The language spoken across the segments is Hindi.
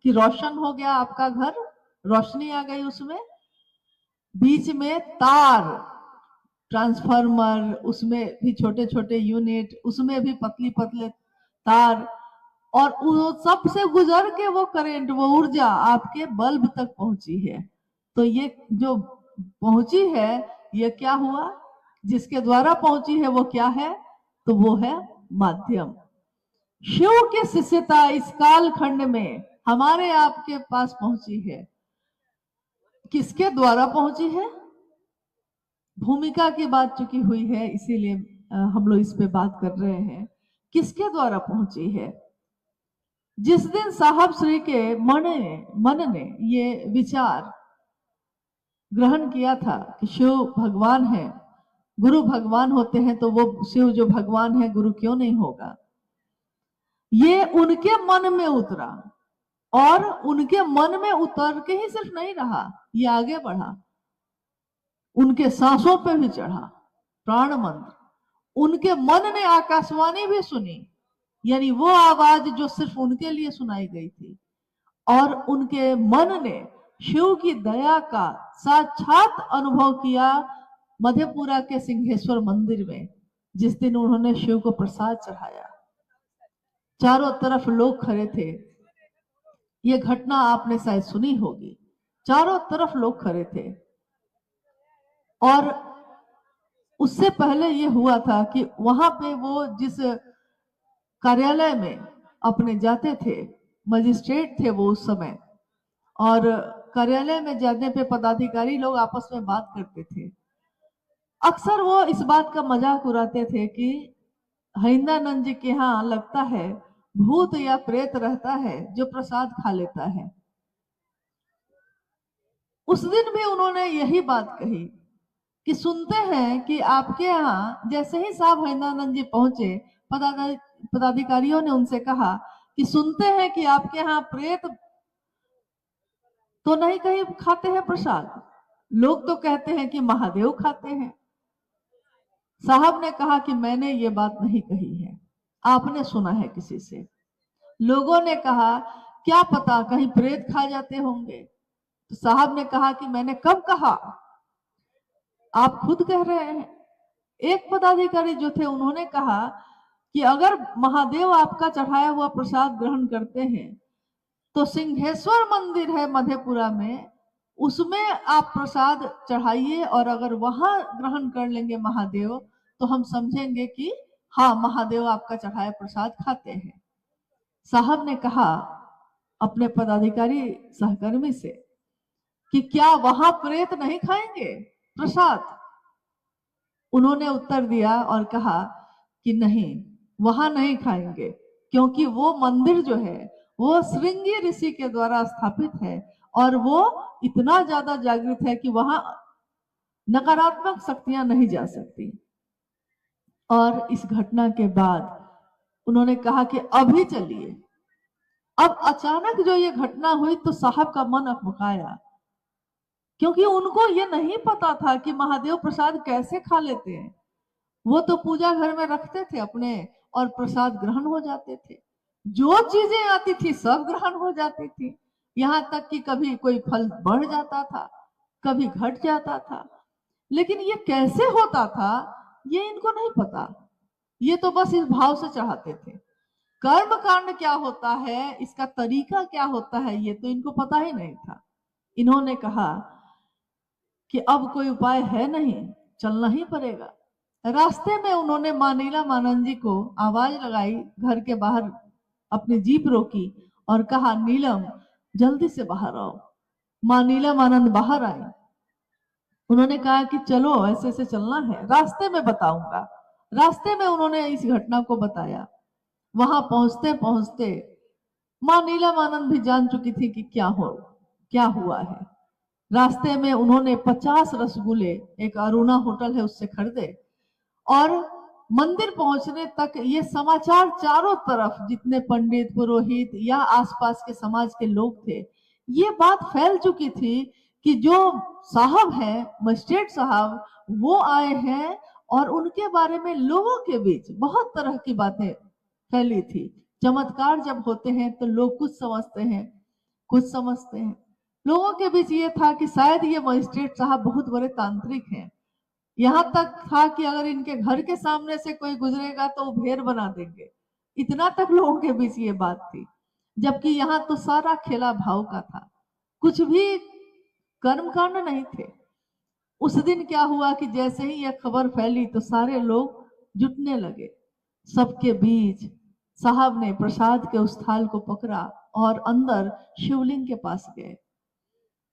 कि रोशन हो गया आपका घर, रोशनी आ गई उसमें, बीच में तार, ट्रांसफार्मर, उसमें भी छोटे छोटे यूनिट, उसमें भी पतली पतले तार, और वो सब से गुजर के वो करंट, वो ऊर्जा आपके बल्ब तक पहुंची है। तो ये जो पहुंची है, ये क्या हुआ, जिसके द्वारा पहुंची है वो क्या है, तो वो है माध्यम। शिव की शिष्यता इस काल खंड में हमारे आपके पास पहुंची है, किसके द्वारा पहुंची है? भूमिका की बात चुकी हुई है, इसीलिए हम लोग इस पे बात कर रहे हैं, किसके द्वारा पहुंची है? जिस दिन साहब श्री के मन ने ये विचार ग्रहण किया था कि शिव भगवान है, गुरु भगवान होते हैं, तो वो शिव जो भगवान है, गुरु क्यों नहीं होगा, ये उनके मन में उतरा, और उनके मन में उतर के ही सिर्फ नहीं रहा, ये आगे बढ़ा, उनके सांसों पे भी चढ़ा प्राण मंत्र, उनके मन ने आकाशवाणी भी सुनी, यानी वो आवाज जो सिर्फ उनके लिए सुनाई गई थी, और उनके मन ने शिव की दया का साक्षात अनुभव किया मधेपुरा के सिंहेश्वर मंदिर में, जिस दिन उन्होंने शिव को प्रसाद चढ़ाया। चारों तरफ लोग खड़े थे, ये घटना आपने शायद सुनी होगी, चारों तरफ लोग खड़े थे। और उससे पहले ये हुआ था कि वहां पे वो जिस कार्यालय में अपने जाते थे, मजिस्ट्रेट थे वो उस समय, और कार्यालय में जाने पे पदाधिकारी लोग आपस में बात करते थे। अक्सर वो इस बात का मजाक उड़ाते थे कि हरिंदानंद जी के यहाँ लगता है भूत या प्रेत रहता है जो प्रसाद खा लेता है। उस दिन भी उन्होंने यही बात कही कि सुनते हैं कि आपके यहाँ, जैसे ही साहब हरिंदानंद जी पहुंचे, पदाधिकारियों ने उनसे कहा कि सुनते हैं कि आपके यहाँ प्रेत तो नहीं कहीं खाते हैं प्रसाद, लोग तो कहते हैं कि महादेव खाते हैं। साहब ने कहा कि मैंने ये बात नहीं कही है, आपने सुना है किसी से। लोगों ने कहा क्या पता कहीं प्रेत खा जाते होंगे, तो साहब ने कहा कि मैंने कब कहा, आप खुद कह रहे हैं। एक पदाधिकारी जो थे उन्होंने कहा कि अगर महादेव आपका चढ़ाया हुआ प्रसाद ग्रहण करते हैं तो सिंहेश्वर मंदिर है मधेपुरा में, उसमें आप प्रसाद चढ़ाइए, और अगर वहां ग्रहण कर लेंगे महादेव तो हम समझेंगे कि हाँ महादेव आपका चढ़ाया प्रसाद खाते हैं। साहब ने कहा अपने पदाधिकारी सहकर्मी से कि क्या वहां प्रेत नहीं खाएंगे प्रसाद? उन्होंने उत्तर दिया और कहा कि नहीं, वहां नहीं खाएंगे, क्योंकि वो मंदिर जो है वो श्रृंगी ऋषि के द्वारा स्थापित है, और वो इतना ज्यादा जागृत है कि वहां नकारात्मक शक्तियां नहीं जा सकती। और इस घटना के बाद उन्होंने कहा कि अभी चलिए। अब अचानक जो ये घटना हुई तो साहब का मन अकबकाया, क्योंकि उनको ये नहीं पता था कि महादेव प्रसाद कैसे खा लेते हैं। वो तो पूजा घर में रखते थे अपने, और प्रसाद ग्रहण हो जाते थे, जो चीजें आती थी सब ग्रहण हो जाती थी, यहाँ तक कि कभी कोई फल बढ़ जाता था, कभी घट जाता था। लेकिन ये कैसे होता था ये इनको नहीं पता, ये तो बस इस भाव से चाहते थे। कर्म कांड क्या होता है, इसका तरीका क्या होता है, ये तो इनको पता ही नहीं था। इन्होंने कहा कि अब कोई उपाय है नहीं, चलना ही पड़ेगा। रास्ते में उन्होंने मां नीलमानंद जी को आवाज लगाई, घर के बाहर अपनी जीप रोकी और कहा नीलम जल्दी से बाहर आओ। मां नीलमानंद बाहर आई, उन्होंने कहा कि चलो ऐसे ऐसे चलना है, रास्ते में बताऊंगा। रास्ते में उन्होंने इस घटना को बताया। वहां पहुंचते पहुंचते मां नीलमानंद भी जान चुकी थी कि क्या हुआ है। रास्ते में उन्होंने 50 रसगुल्ले, एक अरुणा होटल है उससे खरीदे, और मंदिर पहुंचने तक ये समाचार चारों तरफ, जितने पंडित पुरोहित या आसपास के समाज के लोग थे, ये बात फैल चुकी थी कि जो साहब है मजिस्ट्रेट साहब, वो आए हैं, और उनके बारे में लोगों के बीच बहुत तरह की बातें फैली थी। चमत्कार जब होते हैं तो लोग कुछ समझते हैं, कुछ समझते हैं। लोगों के बीच ये था कि शायद ये मजिस्ट्रेट साहब बहुत बड़े तांत्रिक हैं। यहाँ तक था कि अगर इनके घर के सामने से कोई गुजरेगा तो वो भेड़ बना देंगे। इतना तक लोगों के बीच ये बात थी, जबकि यहाँ तो सारा खेला भाव का था, कुछ भी कर्मकांड नहीं थे। उस दिन क्या हुआ कि जैसे ही यह खबर फैली तो सारे लोग जुटने लगे। सबके बीच साहब ने प्रसाद के उस थाल को पकड़ा और अंदर शिवलिंग के पास गए।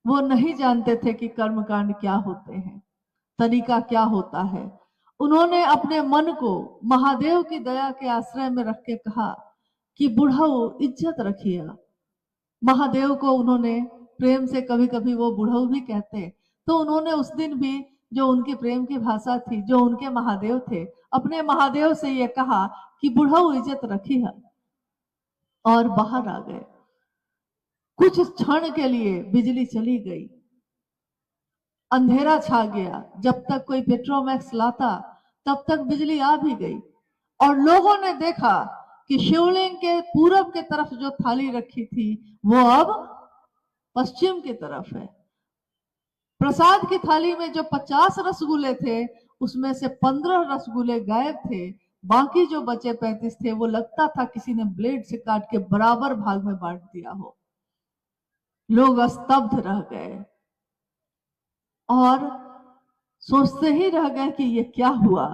वो नहीं जानते थे कि कर्मकांड क्या होते हैं, तरीका क्या होता है। उन्होंने अपने मन को महादेव की दया के आश्रय में रख के कहा कि बुढ़ऊ इज्जत रखिएगा। महादेव को उन्होंने प्रेम से, कभी कभी वो बुढ़ऊ भी कहते, तो उन्होंने उस दिन भी, जो उनकी प्रेम की भाषा थी, जो उनके महादेव थे, अपने महादेव से ये कहा कि बुढ़ऊ इज्जत रखिएगा, और बाहर आ गए। कुछ क्षण के लिए बिजली चली गई, अंधेरा छा गया। जब तक कोई पेट्रोमैक्स लाता तब तक बिजली आ भी गई, और लोगों ने देखा कि शिवलिंग के पूरब के तरफ जो थाली रखी थी वो अब पश्चिम की तरफ है। प्रसाद की थाली में जो 50 रसगुल्ले थे उसमें से 15 रसगुल्ले गायब थे। बाकी जो बचे 35 थे वो लगता था किसी ने ब्लेड से काट के बराबर भाग में बांट दिया हो। लोग स्तब्ध रह गए और सोचते ही रह गए कि ये क्या हुआ।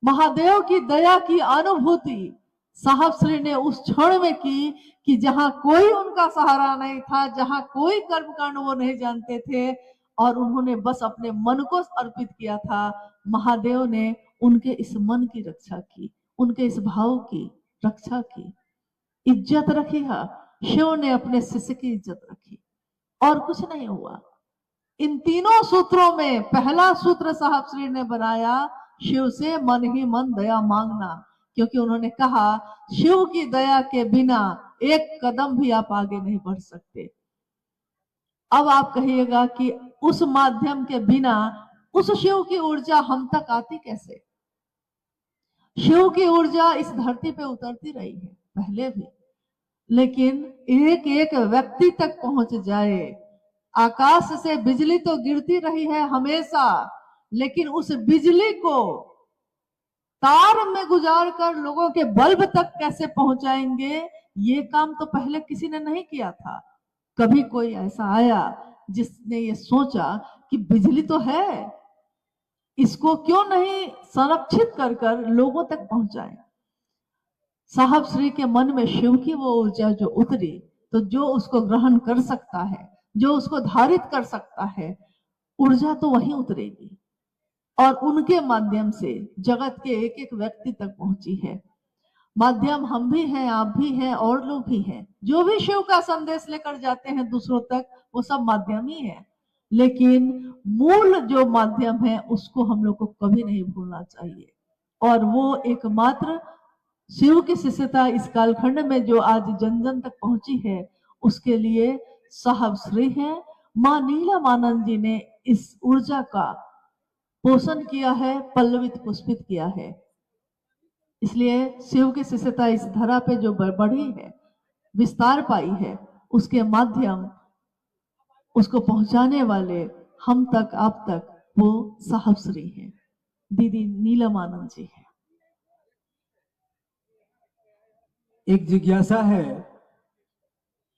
महादेव की दया की अनुभूति साहब श्री ने उस क्षण में की कि जहां कोई उनका सहारा नहीं था, जहां कोई कर्मकांड वो नहीं जानते थे, और उन्होंने बस अपने मन को अर्पित किया था। महादेव ने उनके इस मन की रक्षा की, उनके इस भाव की रक्षा की। इज्जत रखी है, शिव ने अपने शिष्य की इज्जत रखी, और कुछ नहीं हुआ। इन तीनों सूत्रों में पहला सूत्र साहब श्री ने बनाया, शिव से मन ही मन दया मांगना, क्योंकि उन्होंने कहा शिव की दया के बिना एक कदम भी आप आगे नहीं बढ़ सकते। अब आप कहिएगा कि उस माध्यम के बिना उस शिव की ऊर्जा हम तक आती कैसे? शिव की ऊर्जा इस धरती पे उतरती रही है पहले भी, लेकिन एक एक व्यक्ति तक पहुंच जाए। आकाश से बिजली तो गिरती रही है हमेशा, लेकिन उस बिजली को तार में गुजार कर लोगों के बल्ब तक कैसे पहुंचाएंगे, ये काम तो पहले किसी ने नहीं किया था। कभी कोई ऐसा आया जिसने ये सोचा कि बिजली तो है, इसको क्यों नहीं संरक्षित कर कर लोगों तक पहुंचाएं। साहब श्री के मन में शिव की वो ऊर्जा जो उतरी, तो जो उसको ग्रहण कर सकता है, जो उसको धारित कर सकता है, ऊर्जा तो वहीं उतरेगी, और उनके माध्यम से जगत के एक एक व्यक्ति तक पहुंची है। माध्यम हम भी हैं, आप भी हैं, और लोग भी हैं। जो भी शिव का संदेश लेकर जाते हैं दूसरों तक, वो सब माध्यम ही है, लेकिन मूल जो माध्यम है उसको हम लोग को कभी नहीं भूलना चाहिए। और वो एकमात्र शिव की शिष्यता इस कालखंड में जो आज जन जन तक पहुंची है, उसके लिए साहब श्री हैं। मां नीलमानंद जी ने इस ऊर्जा का पोषण किया है, पल्लवित पुष्पित किया है। इसलिए शिव की शिष्यता इस धरा पे जो बढ़ी है, विस्तार पाई है, उसके माध्यम, उसको पहुंचाने वाले हम तक, आप तक, वो साहब श्री हैं, दीदी नीलमानंद जी हैं। एक जिज्ञासा है,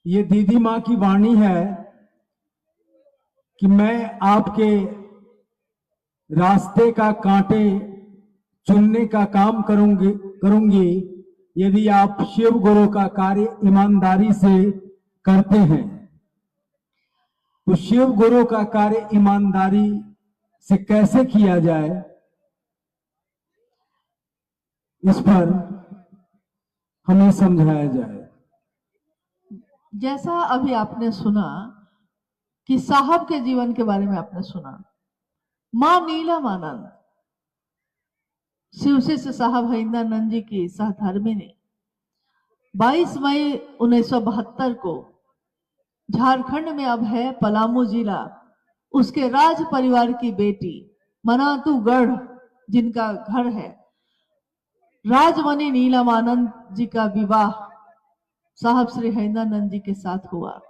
ये दीदी माँ की वाणी है कि मैं आपके रास्ते का कांटे चुनने का काम करूंगी यदि आप शिव गुरु का कार्य ईमानदारी से करते हैं। तो शिव गुरु का कार्य ईमानदारी से कैसे किया जाए, इस पर हमें समझाया जाए। जैसा अभी आपने सुना कि साहब के जीवन के बारे में आपने सुना, मां नीलमानंद शिव शिष्य साहब हरिंदरानंद जी की सहधर्मिणी 22 मई 1972 को झारखंड में अब है पलामू जिला, उसके राज परिवार की बेटी मनातूगढ़ जिनका घर है, राजमणि नीलमानंद जी का विवाह साहब श्री हरिंदरानंद जी के साथ हुआ।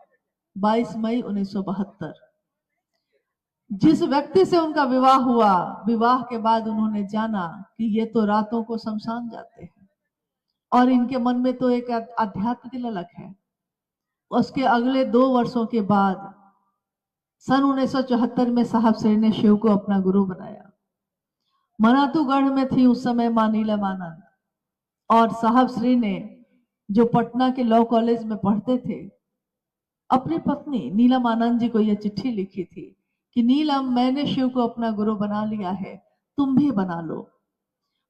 22 मई 1972। जिस व्यक्ति से उनका विवाह हुआ, विवाह के बाद उन्होंने जाना कि ये तो रातों को शमशान जाते हैं और इनके मन में तो एक आध्यात्म की ललक है। उसके अगले 2 वर्षों के बाद सन 1974 में साहब श्री ने शिव को अपना गुरु बनाया। मनातूगढ़ में थी उस समय मां नीलमानंद, और साहब श्री ने जो पटना के लॉ कॉलेज में पढ़ते थे, अपनी पत्नी नीलम आनंद जी को यह चिट्ठी लिखी थी कि नीलम, मैंने शिव को अपना गुरु बना लिया है, तुम भी बना लो।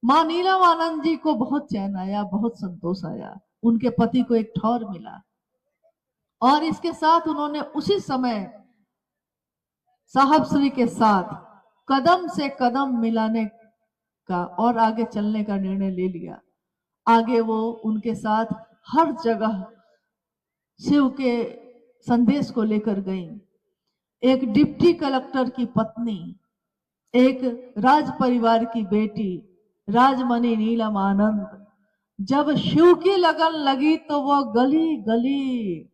मां नीलम आनंद जी को बहुत चैन आया, बहुत संतोष आया, उनके पति को एक ठौर मिला और इसके साथ उन्होंने उसी समय साहब श्री के साथ कदम से कदम मिलाने का और आगे चलने का निर्णय ले लिया। आगे वो उनके साथ हर जगह शिव के संदेश को लेकर गई। एक डिप्टी कलेक्टर की पत्नी, एक राज परिवार की बेटी राजमणि नीलम आनंद जब शिव की लगन लगी तो वो गली गली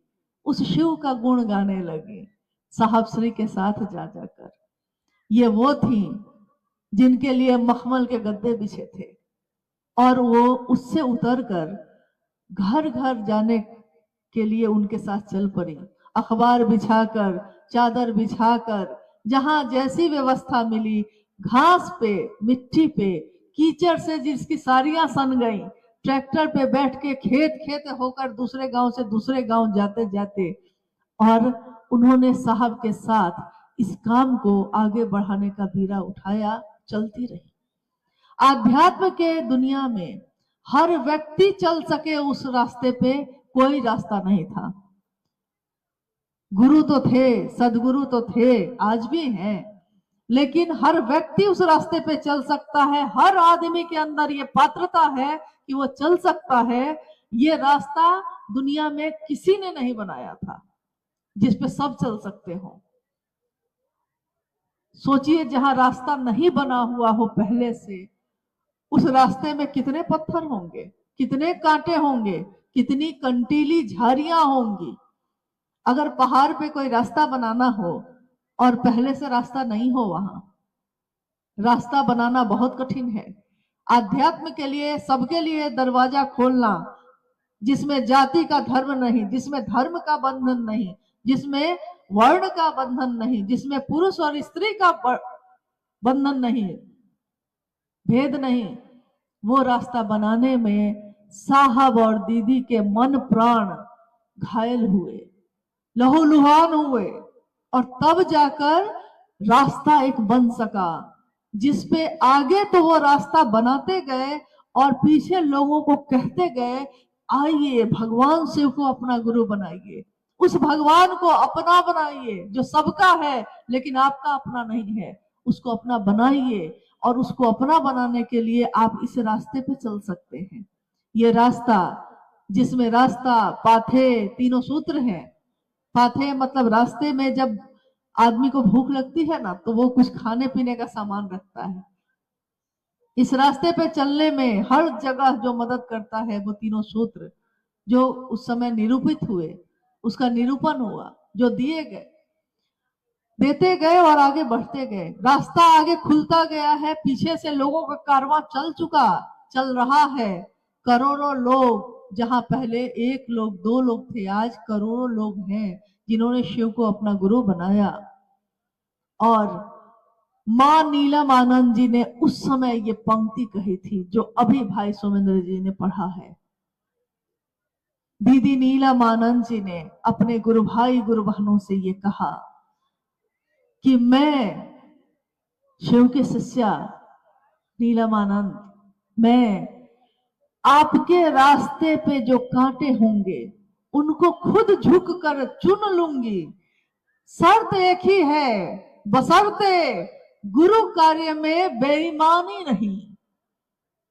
उस शिव का गुण गाने लगी, साहब श्री के साथ जा जाकर। ये वो थी जिनके लिए मखमल के गद्दे बिछे थे और वो उससे उतरकर घर घर जाने के लिए उनके साथ चल पड़ी। अखबार बिछाकर, चादर बिछाकर, जहां जैसी व्यवस्था मिली, घास पे, मिट्टी पे, कीचड़ से जिसकी साड़ियां सन गई, ट्रैक्टर पे बैठ के खेत खेत होकर दूसरे गांव से दूसरे गांव जाते जाते, और उन्होंने साहब के साथ इस काम को आगे बढ़ाने का बीड़ा उठाया, चलती रही। आध्यात्म के दुनिया में हर व्यक्ति चल सके उस रास्ते पे कोई रास्ता नहीं था। गुरु तो थे, सदगुरु तो थे, आज भी हैं, लेकिन हर व्यक्ति उस रास्ते पे चल सकता है। हर आदमी के अंदर ये पात्रता है कि वो चल सकता है। ये रास्ता दुनिया में किसी ने नहीं बनाया था जिस पे सब चल सकते हो। सोचिए, जहां रास्ता नहीं बना हुआ हो पहले से, उस रास्ते में कितने पत्थर होंगे, कितने कांटे होंगे, कितनी कंटीली झाड़ियां होंगी। अगर पहाड़ पे कोई रास्ता बनाना हो और पहले से रास्ता नहीं हो, वहां रास्ता बनाना बहुत कठिन है। आध्यात्म के लिए, सबके लिए दरवाजा खोलना, जिसमें जाति का धर्म नहीं, जिसमें धर्म का बंधन नहीं, जिसमें वर्ण का बंधन नहीं, जिसमें पुरुष और स्त्री का बंधन नहीं, भेद नहीं, वो रास्ता बनाने में साहब और दीदी के मन प्राण घायल हुए, लहूलुहान हुए, और तब जाकर रास्ता एक बन सका, जिसपे आगे तो वो रास्ता बनाते गए और पीछे लोगों को कहते गए, आइए भगवान शिव को अपना गुरु बनाइए, उस भगवान को अपना बनाइए जो सबका है लेकिन आपका अपना नहीं है, उसको अपना बनाइए। और उसको अपना बनाने के लिए आप इस रास्ते पे चल सकते हैं। ये रास्ता, जिसमें रास्ता, पाथे, तीनों सूत्र हैं। पाथे मतलब रास्ते में जब आदमी को भूख लगती है ना, तो वो कुछ खाने पीने का सामान रखता है। इस रास्ते पे चलने में हर जगह जो मदद करता है वो तीनों सूत्र, जो उस समय निरूपित हुए, उसका निरूपण हुआ, जो दिए गए, देते गए और आगे बढ़ते गए। रास्ता आगे खुलता गया है, पीछे से लोगों का कारवां चल रहा है। करोड़ों लोग, जहां पहले 1 लोग 2 लोग थे, आज करोड़ों लोग हैं जिन्होंने शिव को अपना गुरु बनाया। और मां नीलम आनंद जी ने उस समय ये पंक्ति कही थी जो अभी भाई सोमेंद्र जी ने पढ़ा है। दीदी नीलम आनंद जी ने अपने गुरु भाई गुरु बहनों से ये कहा कि मैं शिव के शिष्या नीलम आनंद, मैं आपके रास्ते पे जो कांटे होंगे उनको खुद झुक कर चुन लूंगी। शर्त एक ही है, बशर्ते गुरु कार्य में बेईमानी नहीं।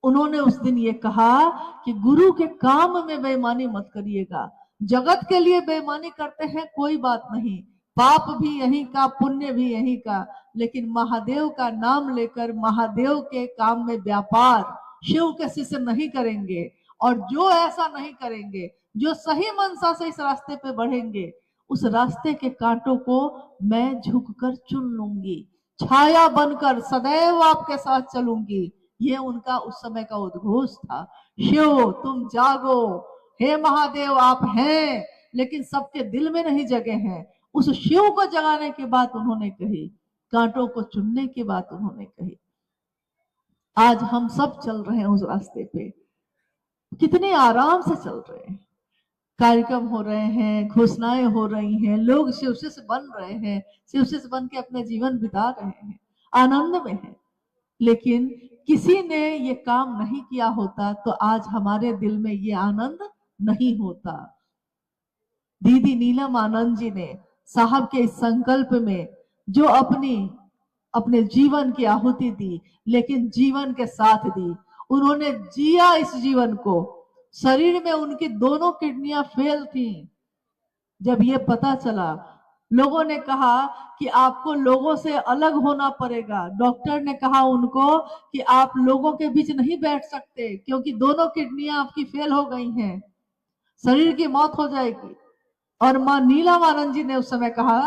उन्होंने उस दिन ये कहा कि गुरु के काम में बेईमानी मत करिएगा। जगत के लिए बेईमानी करते हैं, कोई बात नहीं, पाप भी यहीं का, पुण्य भी यहीं का, लेकिन महादेव का नाम लेकर महादेव के काम में व्यापार शिव के शिष्य नहीं करेंगे। और जो ऐसा नहीं करेंगे, जो सही मनसा से इस रास्ते पे बढ़ेंगे, उस रास्ते के कांटों को मैं झुककर चुन लूंगी, छाया बनकर सदैव आपके साथ चलूंगी। ये उनका उस समय का उद्घोष था। शिव तुम जागो, हे महादेव आप हैं, लेकिन सबके दिल में नहीं जगे हैं। उस शिव को जगाने की बात उन्होंने कही, कांटों को चुनने की बात उन्होंने कही। आज हम सब चल रहे हैं उस रास्ते पे, कितने आराम से चल रहे हैं। कार्यक्रम हो रहे हैं, घोषणाएं हो रही हैं, लोग शिव से बन रहे हैं, शिव से बन के अपने जीवन बिता रहे हैं, आनंद में हैं। लेकिन किसी ने ये काम नहीं किया होता तो आज हमारे दिल में ये आनंद नहीं होता। दीदी नीलम आनंद जी ने साहब के इस संकल्प में जो अपने जीवन की आहुति दी, लेकिन जीवन के साथ दी, उन्होंने जिया इस जीवन को। शरीर में उनकी दोनों किडनियां फेल थी। जब ये पता चला, लोगों ने कहा कि आपको लोगों से अलग होना पड़ेगा। डॉक्टर ने कहा उनको कि आप लोगों के बीच नहीं बैठ सकते क्योंकि दोनों किडनियां आपकी फेल हो गई हैं, शरीर की मौत हो जाएगी। और मां नीलम आनंद जी ने उस समय कहा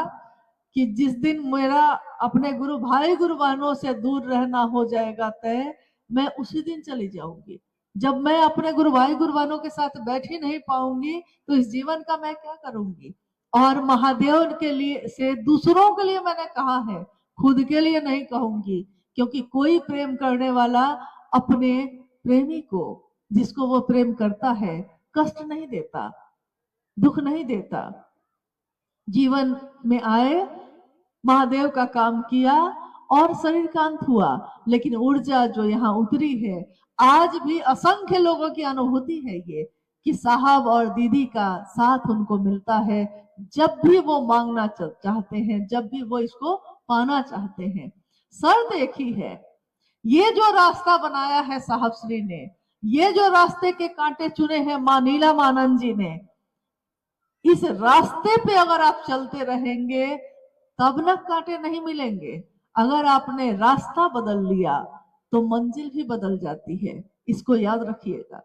कि जिस दिन मेरा अपने गुरु भाई गुरु बहनों से दूर रहना हो जाएगा तय, मैं उसी दिन चली जाऊंगी। जब मैं अपने गुरु भाई गुरु बहनों के साथ बैठ ही नहीं पाऊंगी तो इस जीवन का मैं क्या करूंगी। और महादेव के लिए से दूसरों के लिए मैंने कहा है, खुद के लिए नहीं कहूंगी, क्योंकि कोई प्रेम करने वाला अपने प्रेमी को, जिसको वो प्रेम करता है, कष्ट नहीं देता, दुख नहीं देता। जीवन में आए, महादेव का काम किया और शरीर का अंत हुआ, लेकिन ऊर्जा जो यहाँ उतरी है, आज भी असंख्य लोगों की अनुभूति है ये कि साहब और दीदी का साथ उनको मिलता है जब भी वो मांगना चाहते हैं, जब भी वो इसको पाना चाहते हैं। शर्त एक ही है, ये जो रास्ता बनाया है साहब श्री ने, ये जो रास्ते के कांटे चुने हैं मां नीलम आनंद जी ने, इस रास्ते पे अगर आप चलते रहेंगे तब न कांटे नहीं मिलेंगे। अगर आपने रास्ता बदल लिया तो मंजिल भी बदल जाती है, इसको याद रखिएगा।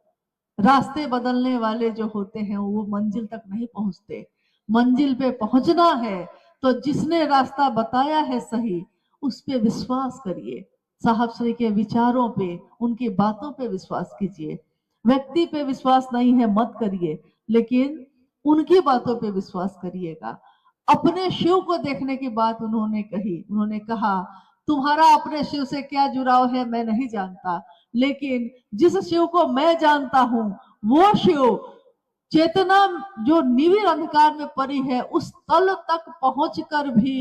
रास्ते बदलने वाले जो होते हैं वो मंजिल तक नहीं पहुंचते। मंजिल पे पहुंचना है तो जिसने रास्ता बताया है सही, उस पे विश्वास करिए। साहब श्री के विचारों पे, उनकी बातों पे विश्वास कीजिए। व्यक्ति पे विश्वास नहीं है मत करिए, लेकिन उनकी बातों पे विश्वास करिएगा। अपने शिव को देखने की बात उन्होंने कही। उन्होंने कहा तुम्हारा अपने शिव से क्या जुड़ाव है मैं नहीं जानता, लेकिन जिस शिव को मैं जानता हूं वो शिव चेतना जो निविड़ अंधकार में पड़ी है उस तल तक पहुंचकर भी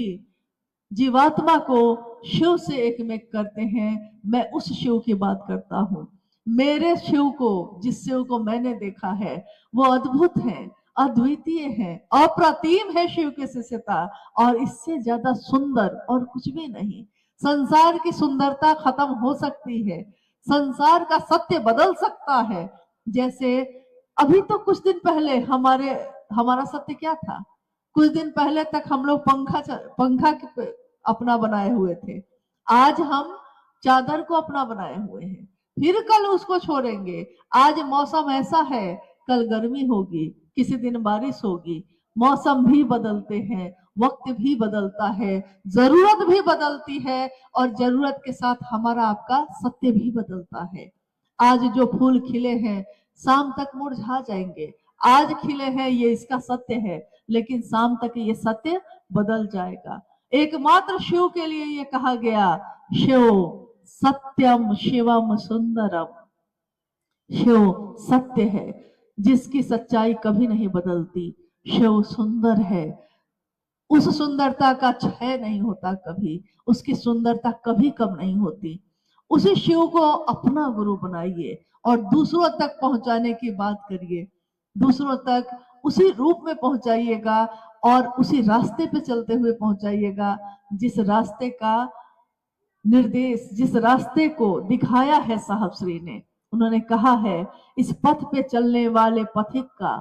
जीवात्मा को शिव से एक में करते हैं। मैं उस शिव की बात करता हूं। मेरे शिव को, जिस शिव को मैंने देखा है, वो अद्भुत है, अद्वितीय है, अप्रतिम है शिव की शिष्यता, और इससे ज्यादा सुंदर और कुछ भी नहीं। संसार की सुंदरता खत्म हो सकती है, संसार का सत्य बदल सकता है। जैसे अभी तो कुछ दिन पहले हमारा सत्य क्या था, कुछ दिन पहले तक हम लोग पंखा अपना बनाए हुए थे, आज हम चादर को अपना बनाए हुए हैं, फिर कल उसको छोड़ेंगे। आज मौसम ऐसा है, कल गर्मी होगी, किसी दिन बारिश होगी। मौसम भी बदलते हैं, वक्त भी बदलता है, जरूरत भी बदलती है, और जरूरत के साथ हमारा आपका सत्य भी बदलता है। आज जो फूल खिले हैं शाम तक मुरझा जाएंगे, आज खिले हैं ये इसका सत्य है, लेकिन शाम तक ये सत्य बदल जाएगा। एकमात्र शिव के लिए ये कहा गया, शिव सत्यम शिवम सुंदरम। शिव सत्य है, जिसकी सच्चाई कभी नहीं बदलती। शिव सुंदर है, उस सुंदरता का क्षय नहीं होता कभी, उसकी सुंदरता कभी कम नहीं होती। उसी शिव को अपना गुरु बनाइए और दूसरों तक पहुंचाने की बात करिए। दूसरों तक उसी रूप में पहुंचाइएगा और उसी रास्ते पे चलते हुए पहुंचाइएगा जिस रास्ते का निर्देश, जिस रास्ते को दिखाया है साहब श्री ने। उन्होंने कहा है, इस पथ पे चलने वाले पथिक का,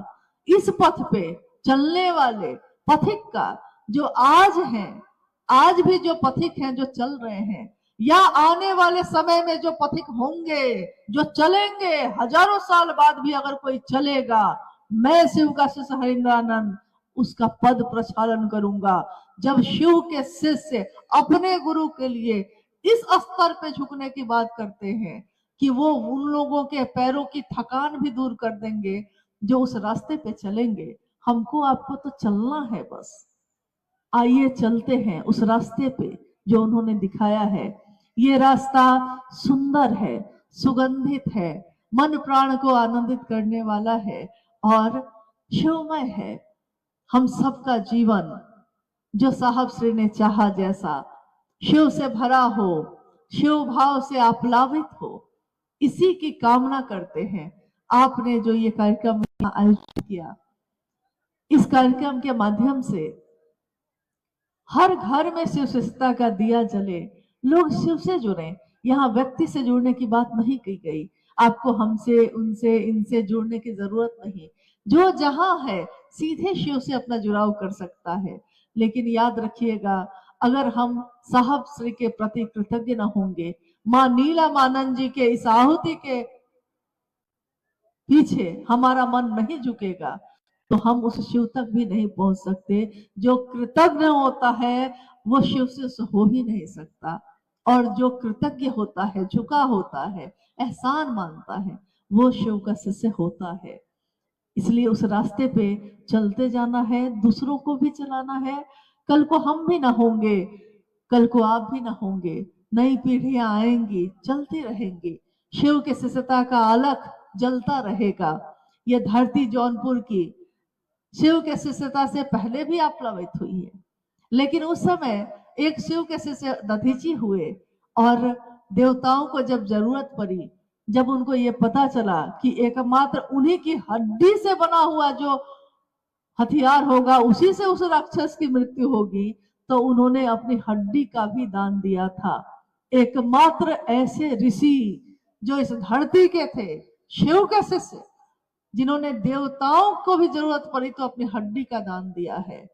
इस पथ पे चलने वाले पथिक का, जो आज हैं, आज भी जो पथिक हैं जो चल रहे हैं, या आने वाले समय में जो पथिक होंगे, जो चलेंगे, हजारों साल बाद भी अगर कोई चलेगा, मैं शिव का शिष्य हरिंद्रानंद उसका पद प्रक्षालन करूंगा। जब शिव के शिष्य अपने गुरु के लिए इस स्तर पे झुकने की बात करते हैं कि वो उन लोगों के पैरों की थकान भी दूर कर देंगे जो उस रास्ते पे चलेंगे, हमको आपको तो चलना है बस। आइए चलते हैं उस रास्ते पे जो उन्होंने दिखाया है। ये रास्ता सुंदर है, सुगंधित है, मन प्राण को आनंदित करने वाला है और शिवमय है। हम सबका जीवन जो साहब श्री ने चाहा जैसा शिव से भरा हो, शिव भाव से आप्लावित हो, इसी की कामना करते हैं। आपने जो ये कार्यक्रम आयोजित किया, इस कार्यक्रम के माध्यम से हर घर में शिव शिष्टता का दिया जले, लोग शिव से जुड़े। यहाँ व्यक्ति से जुड़ने की बात नहीं की गई। आपको हमसे, उनसे, इनसे जुड़ने की जरूरत नहीं। जो जहां है सीधे शिव से अपना जुड़ाव कर सकता है। लेकिन याद रखिएगा, अगर हम साहब श्री के प्रति कृतज्ञ न होंगे, मां नीलमानंद जी के इस आहुति के पीछे हमारा मन नहीं झुकेगा तो हम उस शिव तक भी नहीं पहुंच सकते। जो कृतज्ञ होता है वो शिव से हो ही नहीं सकता, और जो कृतज्ञ होता है, झुका होता है, एहसान मानता है, वो शिव का शिष्य होता है। इसलिए उस रास्ते पे चलते जाना है, दूसरों को भी चलाना है। कल को हम भी ना होंगे, कल को आप भी ना होंगे, नई पीढ़ियां आएंगी, चलती रहेंगी, शिव के शिष्यता का अलख जलता रहेगा। ये धरती जौनपुर की शिव के शिष्यता से पहले भी आप्लावित हुई है, लेकिन उस समय एक शिव के शिष्य दधीची हुए और देवताओं को जब जरूरत पड़ी, जब उनको ये पता चला कि एकमात्र उन्हीं की हड्डी से बना हुआ जो हथियार होगा उसी से उस राक्षस की मृत्यु होगी, तो उन्होंने अपनी हड्डी का भी दान दिया था। एकमात्र ऐसे ऋषि जो इस धरती के थे, शिव के शिष्य, जिन्होंने देवताओं को भी जरूरत पड़ी तो अपनी हड्डी का दान दिया है।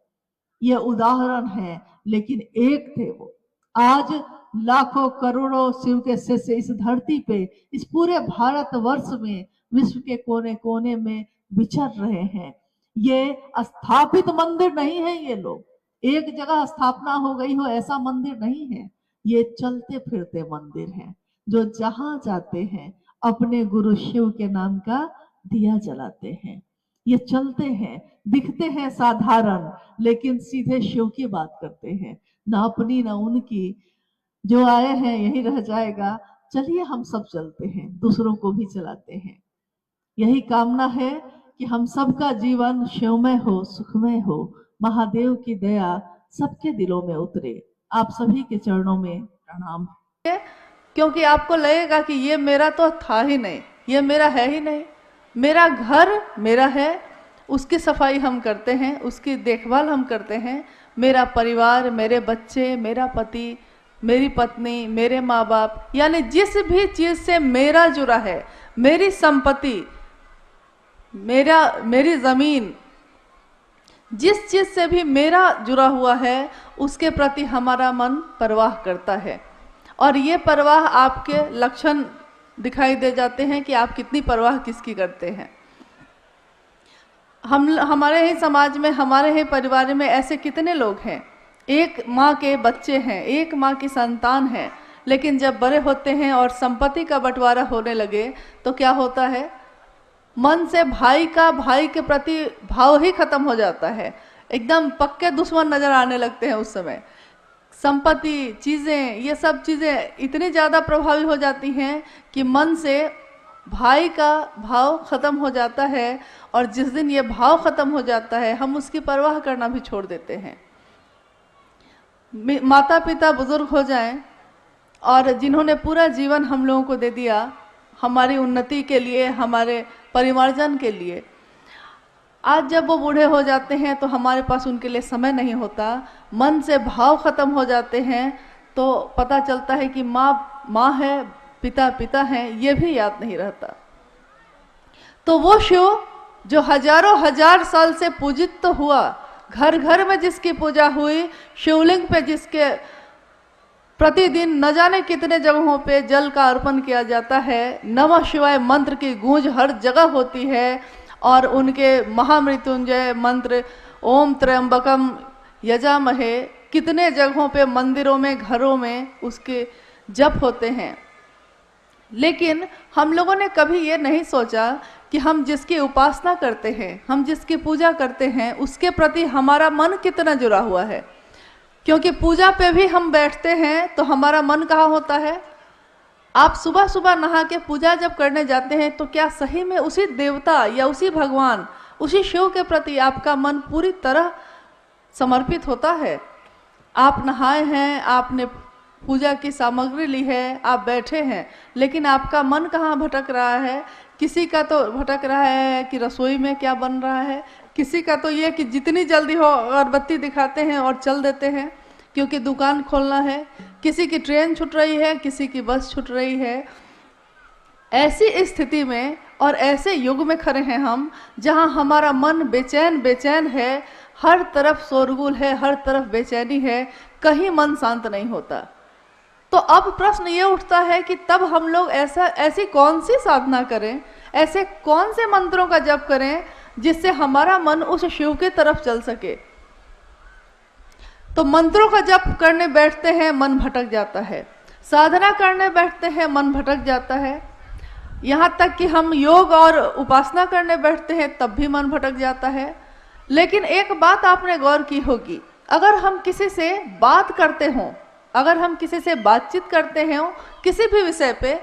यह उदाहरण है, लेकिन एक थे वो। आज लाखों करोड़ों शिव के शिष्य इस धरती पे, इस पूरे भारत वर्ष में, विश्व के कोने कोने में विचर रहे हैं। ये स्थापित मंदिर नहीं है, ये लोग एक जगह स्थापना हो गई हो ऐसा मंदिर नहीं है। ये चलते फिरते मंदिर हैं, जो जहां जाते हैं अपने गुरु शिव के नाम का दिया जलाते हैं। ये चलते हैं, दिखते हैं साधारण, लेकिन सीधे शिव की बात करते हैं, ना अपनी ना उनकी। जो आए हैं यही रह जाएगा। चलिए हम सब चलते हैं, दूसरों को भी चलाते हैं। यही कामना है कि हम सबका जीवन शिवमय हो, सुखमय हो, महादेव की दया सबके दिलों में उतरे। आप सभी के चरणों में प्रणाम। क्योंकि आपको लगेगा कि ये मेरा तो था ही नहीं, ये मेरा है ही नहीं। मेरा घर मेरा है, उसकी सफाई हम करते हैं, उसकी देखभाल हम करते हैं। मेरा परिवार, मेरे बच्चे, मेरा पति, मेरी पत्नी, मेरे माँ बाप, यानी जिस भी चीज से मेरा जुड़ा है, मेरी संपत्ति, मेरी जमीन, जिस चीज से भी मेरा जुड़ा हुआ है, उसके प्रति हमारा मन परवाह करता है। और ये परवाह आपके लक्षण दिखाई दे जाते हैं कि आप कितनी परवाह किसकी करते हैं। हमारे ही समाज में, हमारे ही परिवार में ऐसे कितने लोग हैं, एक माँ के बच्चे हैं, एक माँ की संतान है, लेकिन जब बड़े होते हैं और संपत्ति का बंटवारा होने लगे तो क्या होता है, मन से भाई के प्रति भाव ही खत्म हो जाता है। एकदम पक्के दुश्मन नजर आने लगते हैं उस समय। संपत्ति, चीजें, ये सब चीजें इतनी ज्यादा प्रभावी हो जाती हैं कि मन से भाई का भाव खत्म हो जाता है, और जिस दिन ये भाव खत्म हो जाता है हम उसकी परवाह करना भी छोड़ देते हैं। माता पिता बुजुर्ग हो जाएं और जिन्होंने पूरा जीवन हम लोगों को दे दिया हमारी उन्नति के लिए, हमारे परिवारजन के लिए, आज जब वो बूढ़े हो जाते हैं तो हमारे पास उनके लिए समय नहीं होता, मन से भाव खत्म हो जाते हैं, तो पता चलता है कि माँ माँ है, पिता पिता हैं, ये भी याद नहीं रहता। तो वो शिव जो हजारों हजार साल से पूजित तो हुआ, घर घर में जिसकी पूजा हुई, शिवलिंग पे जिसके प्रतिदिन न जाने कितने जगहों पे जल का अर्पण किया जाता है, नमः शिवाय मंत्र की गूंज हर जगह होती है, और उनके महामृत्युंजय मंत्र ओम त्र्यंबकम यजामहे, कितने जगहों पे, मंदिरों में, घरों में उसके जप होते हैं। लेकिन हम लोगों ने कभी ये नहीं सोचा कि हम जिसकी उपासना करते हैं, हम जिसकी पूजा करते हैं, उसके प्रति हमारा मन कितना जुड़ा हुआ है। क्योंकि पूजा पे भी हम बैठते हैं तो हमारा मन कहाँ होता है। आप सुबह सुबह नहा के पूजा जब करने जाते हैं तो क्या सही में उसी देवता या उसी भगवान, उसी शिव के प्रति आपका मन पूरी तरह समर्पित होता है। आप नहाए हैं, आपने पूजा की सामग्री ली है, आप बैठे हैं, लेकिन आपका मन कहाँ भटक रहा है। किसी का तो भटक रहा है कि रसोई में क्या बन रहा है, किसी का तो ये कि जितनी जल्दी हो अगरबत्ती दिखाते हैं और चल देते हैं क्योंकि दुकान खोलना है, किसी की ट्रेन छूट रही है, किसी की बस छूट रही है। ऐसी स्थिति में और ऐसे युग में खड़े हैं हम, जहां हमारा मन बेचैन बेचैन है, हर तरफ शोरगुल है, हर तरफ बेचैनी है, कहीं मन शांत नहीं होता। तो अब प्रश्न ये उठता है कि तब हम लोग ऐसी कौन सी साधना करें, ऐसे कौन से मंत्रों का जप करें जिससे हमारा मन उस शिव की तरफ चल सके। तो मंत्रों का जप करने बैठते हैं, मन भटक जाता है। साधना करने बैठते हैं, मन भटक जाता है। यहाँ तक कि हम योग और उपासना करने बैठते हैं तब भी मन भटक जाता है। लेकिन एक बात आपने गौर की होगी, अगर हम किसी से बात करते हों, अगर हम किसी से बातचीत करते हैं किसी भी विषय पे,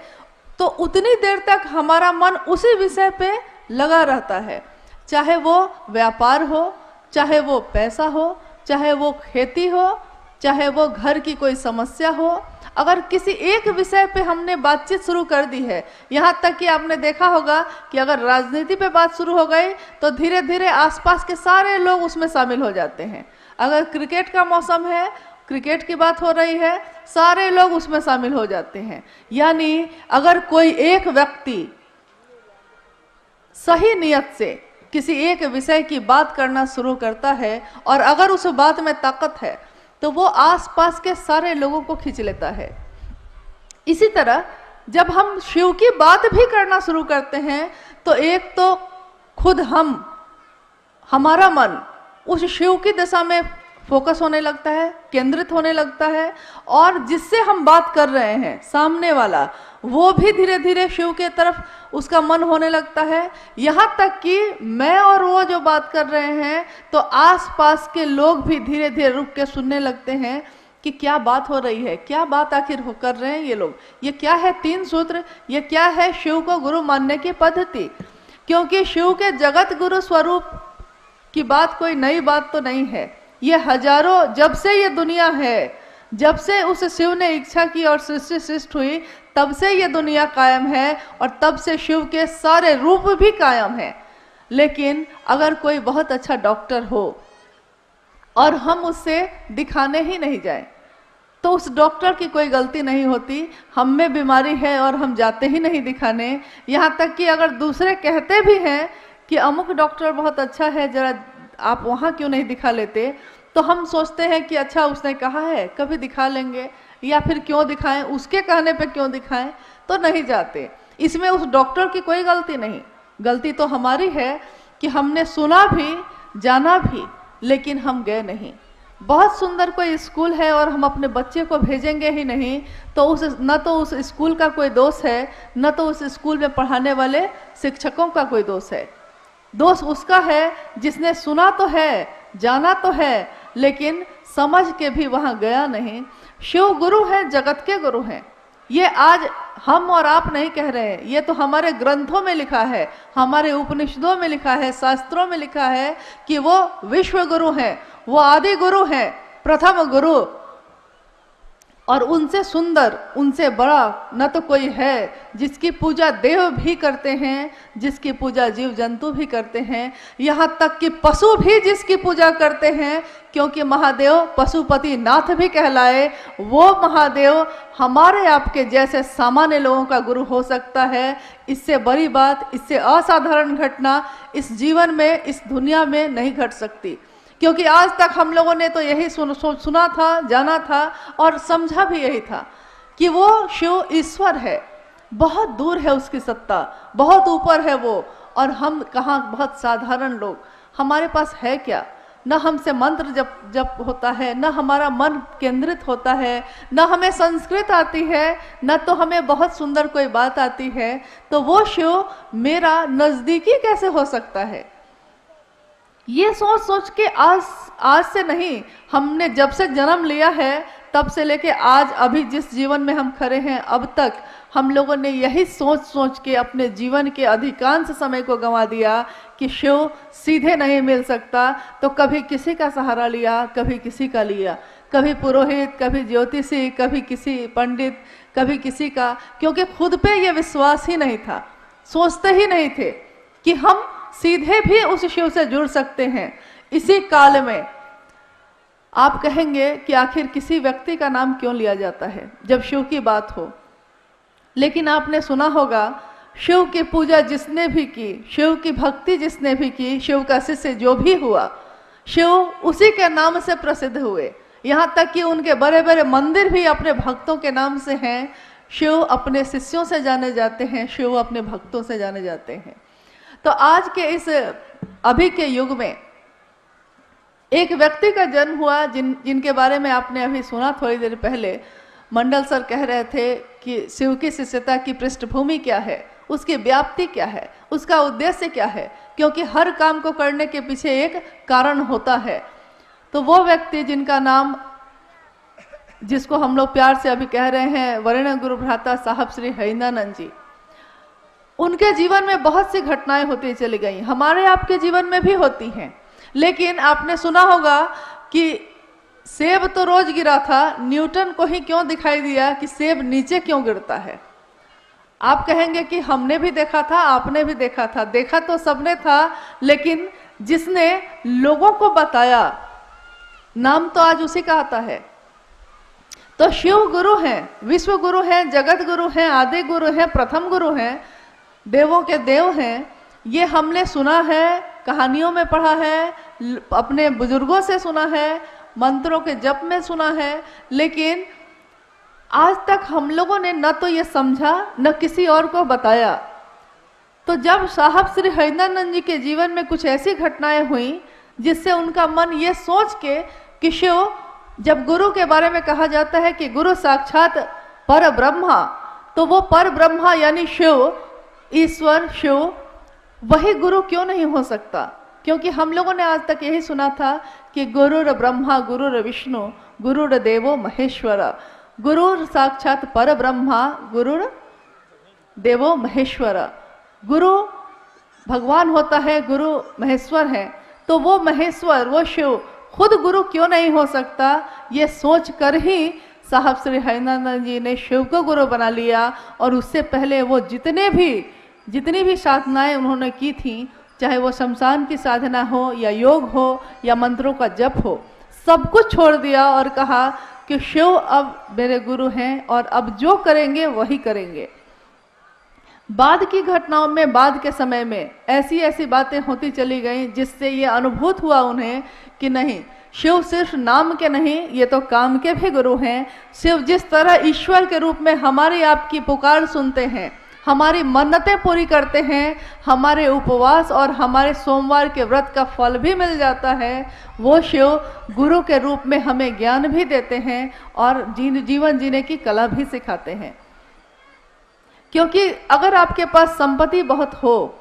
तो उतनी देर तक हमारा मन उसी विषय पे लगा रहता है। चाहे वो व्यापार हो, चाहे वो पैसा हो, चाहे वो खेती हो, चाहे वो घर की कोई समस्या हो। अगर किसी एक विषय पे हमने बातचीत शुरू कर दी है, यहाँ तक कि आपने देखा होगा कि अगर राजनीति पे बात शुरू हो गई तो धीरे धीरे आसपास के सारे लोग उसमें शामिल हो जाते हैं। अगर क्रिकेट का मौसम है, क्रिकेट की बात हो रही है, सारे लोग उसमें शामिल हो जाते हैं। यानी अगर कोई एक व्यक्ति सही नियत से किसी एक विषय की बात करना शुरू करता है और अगर उस बात में ताकत है तो वो आसपास के सारे लोगों को खींच लेता है। इसी तरह जब हम शिव की बात भी करना शुरू करते हैं तो एक तो खुद हमारा मन उस शिव की दिशा में फोकस होने लगता है, केंद्रित होने लगता है, और जिससे हम बात कर रहे हैं सामने वाला वो भी धीरे धीरे शिव के तरफ उसका मन होने लगता है। यहाँ तक कि मैं और वो जो बात कर रहे हैं तो आसपास के लोग भी धीरे धीरे रुक के सुनने लगते हैं कि क्या बात हो रही है, क्या बात आखिर कर रहे हैं ये लोग, ये क्या है 3 सूत्र, ये क्या है शिव को गुरु मानने की पद्धति। क्योंकि शिव के जगत गुरु स्वरूप की बात कोई नई बात तो नहीं है। ये हजारों, जब से ये दुनिया है, जब से उस शिव ने इच्छा की और सृष्टि सृष्टि हुई, तब से ये दुनिया कायम है और तब से शिव के सारे रूप भी कायम हैं। लेकिन अगर कोई बहुत अच्छा डॉक्टर हो और हम उससे दिखाने ही नहीं जाए तो उस डॉक्टर की कोई गलती नहीं होती। हम में बीमारी है और हम जाते ही नहीं दिखाने। यहाँ तक कि अगर दूसरे कहते भी हैं कि अमुक डॉक्टर बहुत अच्छा है, जरा आप वहाँ क्यों नहीं दिखा लेते, तो हम सोचते हैं कि अच्छा उसने कहा है कभी दिखा लेंगे, या फिर क्यों दिखाएं, उसके कहने पे क्यों दिखाएं, तो नहीं जाते। इसमें उस डॉक्टर की कोई गलती नहीं, गलती तो हमारी है कि हमने सुना भी जाना भी लेकिन हम गए नहीं। बहुत सुंदर कोई स्कूल है और हम अपने बच्चे को भेजेंगे ही नहीं तो न तो उस स्कूल का कोई दोष है, न तो उस स्कूल में पढ़ाने वाले शिक्षकों का कोई दोष है। दोष उसका है जिसने सुना तो है, जाना तो है, लेकिन समझ के भी वहां गया नहीं। शिव गुरु है, जगत के गुरु हैं। ये आज हम और आप नहीं कह रहे हैं, ये तो हमारे ग्रंथों में लिखा है, हमारे उपनिषदों में लिखा है, शास्त्रों में लिखा है कि वो विश्व गुरु हैं, वो आदि गुरु हैं, प्रथम गुरु। और उनसे सुंदर, उनसे बड़ा न तो कोई है, जिसकी पूजा देव भी करते हैं, जिसकी पूजा जीव जंतु भी करते हैं, यहाँ तक कि पशु भी जिसकी पूजा करते हैं। क्योंकि महादेव पशुपति नाथ भी कहलाए, वो महादेव हमारे आपके जैसे सामान्य लोगों का गुरु हो सकता है। इससे बड़ी बात, इससे असाधारण घटना इस जीवन में, इस दुनिया में नहीं घट सकती। क्योंकि आज तक हम लोगों ने तो यही सुना था, जाना था और समझा भी यही था कि वो शिव ईश्वर है, बहुत दूर है उसकी सत्ता, बहुत ऊपर है वो। और हम कहाँ बहुत साधारण लोग, हमारे पास है क्या, न हमसे मंत्र जप होता है, न हमारा मन केंद्रित होता है, न हमें संस्कृत आती है, न तो हमें बहुत सुंदर कोई बात आती है, तो वो शिव मेरा नजदीकी कैसे हो सकता है? ये सोच सोच के आज से नहीं, हमने जब से जन्म लिया है तब से लेके आज अभी जिस जीवन में हम खड़े हैं अब तक हम लोगों ने यही सोच सोच के अपने जीवन के अधिकांश समय को गंवा दिया कि शिव सीधे नहीं मिल सकता। तो कभी किसी का सहारा लिया, कभी किसी का लिया, कभी पुरोहित, कभी ज्योतिषी, कभी किसी पंडित, कभी किसी का, क्योंकि खुद पे ये विश्वास ही नहीं था, सोचते ही नहीं थे कि हम सीधे भी उस शिव से जुड़ सकते हैं। इसी काल में आप कहेंगे कि आखिर किसी व्यक्ति का नाम क्यों लिया जाता है जब शिव की बात हो, लेकिन आपने सुना होगा शिव की पूजा जिसने भी की, शिव की भक्ति जिसने भी की, शिव का शिष्य जो भी हुआ, शिव उसी के नाम से प्रसिद्ध हुए। यहाँ तक कि उनके बड़े बड़े मंदिर भी अपने भक्तों के नाम से हैं। शिव अपने शिष्यों से जाने जाते हैं, शिव अपने भक्तों से जाने जाते हैं। तो आज के इस अभी के युग में एक व्यक्ति का जन्म हुआ जिनके बारे में आपने अभी सुना थोड़ी देर पहले। मंडल सर कह रहे थे कि शिव की शिष्यता की पृष्ठभूमि क्या है, उसकी व्याप्ति क्या है, उसका उद्देश्य क्या है, क्योंकि हर काम को करने के पीछे एक कारण होता है। तो वो व्यक्ति जिनका नाम, जिसको हम लोग प्यार से अभी कह रहे हैं वरेण्य गुरु भ्राता साहब श्री हरिंदानंद जी, उनके जीवन में बहुत सी घटनाएं होती चली गई, हमारे आपके जीवन में भी होती हैं। लेकिन आपने सुना होगा कि सेब तो रोज गिरा था, न्यूटन को ही क्यों दिखाई दिया कि सेब नीचे क्यों गिरता है? आप कहेंगे कि हमने भी देखा था, आपने भी देखा था, देखा तो सबने था, लेकिन जिसने लोगों को बताया नाम तो आज उसी का आता है। तो शिव गुरु हैं, विश्व गुरु हैं, जगत गुरु हैं, आदि गुरु हैं, प्रथम गुरु हैं, देवों के देव हैं। ये हमने सुना है, कहानियों में पढ़ा है, अपने बुजुर्गों से सुना है, मंत्रों के जप में सुना है, लेकिन आज तक हम लोगों ने न तो ये समझा न किसी और को बताया। तो जब साहब श्री हरिंदानंद जी के जीवन में कुछ ऐसी घटनाएं हुई जिससे उनका मन ये सोच के कि शिव, जब गुरु के बारे में कहा जाता है कि गुरु साक्षात पर ब्रह्मा, तो वो पर ब्रह्मा यानी शिव, ईश्वर शिव, वही गुरु क्यों नहीं हो सकता? क्योंकि हम लोगों ने आज तक यही सुना था कि गुरुर ब्रह्मा गुरुर विष्णु गुरुर देवो महेश्वर, गुरुर साक्षात पर ब्रह्मा गुरुर देवो महेश्वर, गुरु भगवान होता है, गुरु महेश्वर है। तो वो महेश्वर, वो शिव खुद गुरु क्यों नहीं हो सकता? ये सोच कर ही साहब श्री हरिंदानंद जी ने शिव को गुरु बना लिया। और उससे पहले वो जितनी भी साधनाएं उन्होंने की थी, चाहे वो शमशान की साधना हो या योग हो या मंत्रों का जप हो, सब कुछ छोड़ दिया और कहा कि शिव अब मेरे गुरु हैं और अब जो करेंगे वही करेंगे। बाद की घटनाओं में, बाद के समय में ऐसी ऐसी बातें होती चली गई जिससे ये अनुभूत हुआ उन्हें कि नहीं, शिव सिर्फ नाम के नहीं, ये तो काम के भी गुरु हैं। शिव जिस तरह ईश्वर के रूप में हमारी आपकी पुकार सुनते हैं, हमारी मन्नतें पूरी करते हैं, हमारे उपवास और हमारे सोमवार के व्रत का फल भी मिल जाता है, वो शिव गुरु के रूप में हमें ज्ञान भी देते हैं और जीवन जीने की कला भी सिखाते हैं। क्योंकि अगर आपके पास संपत्ति बहुत हो,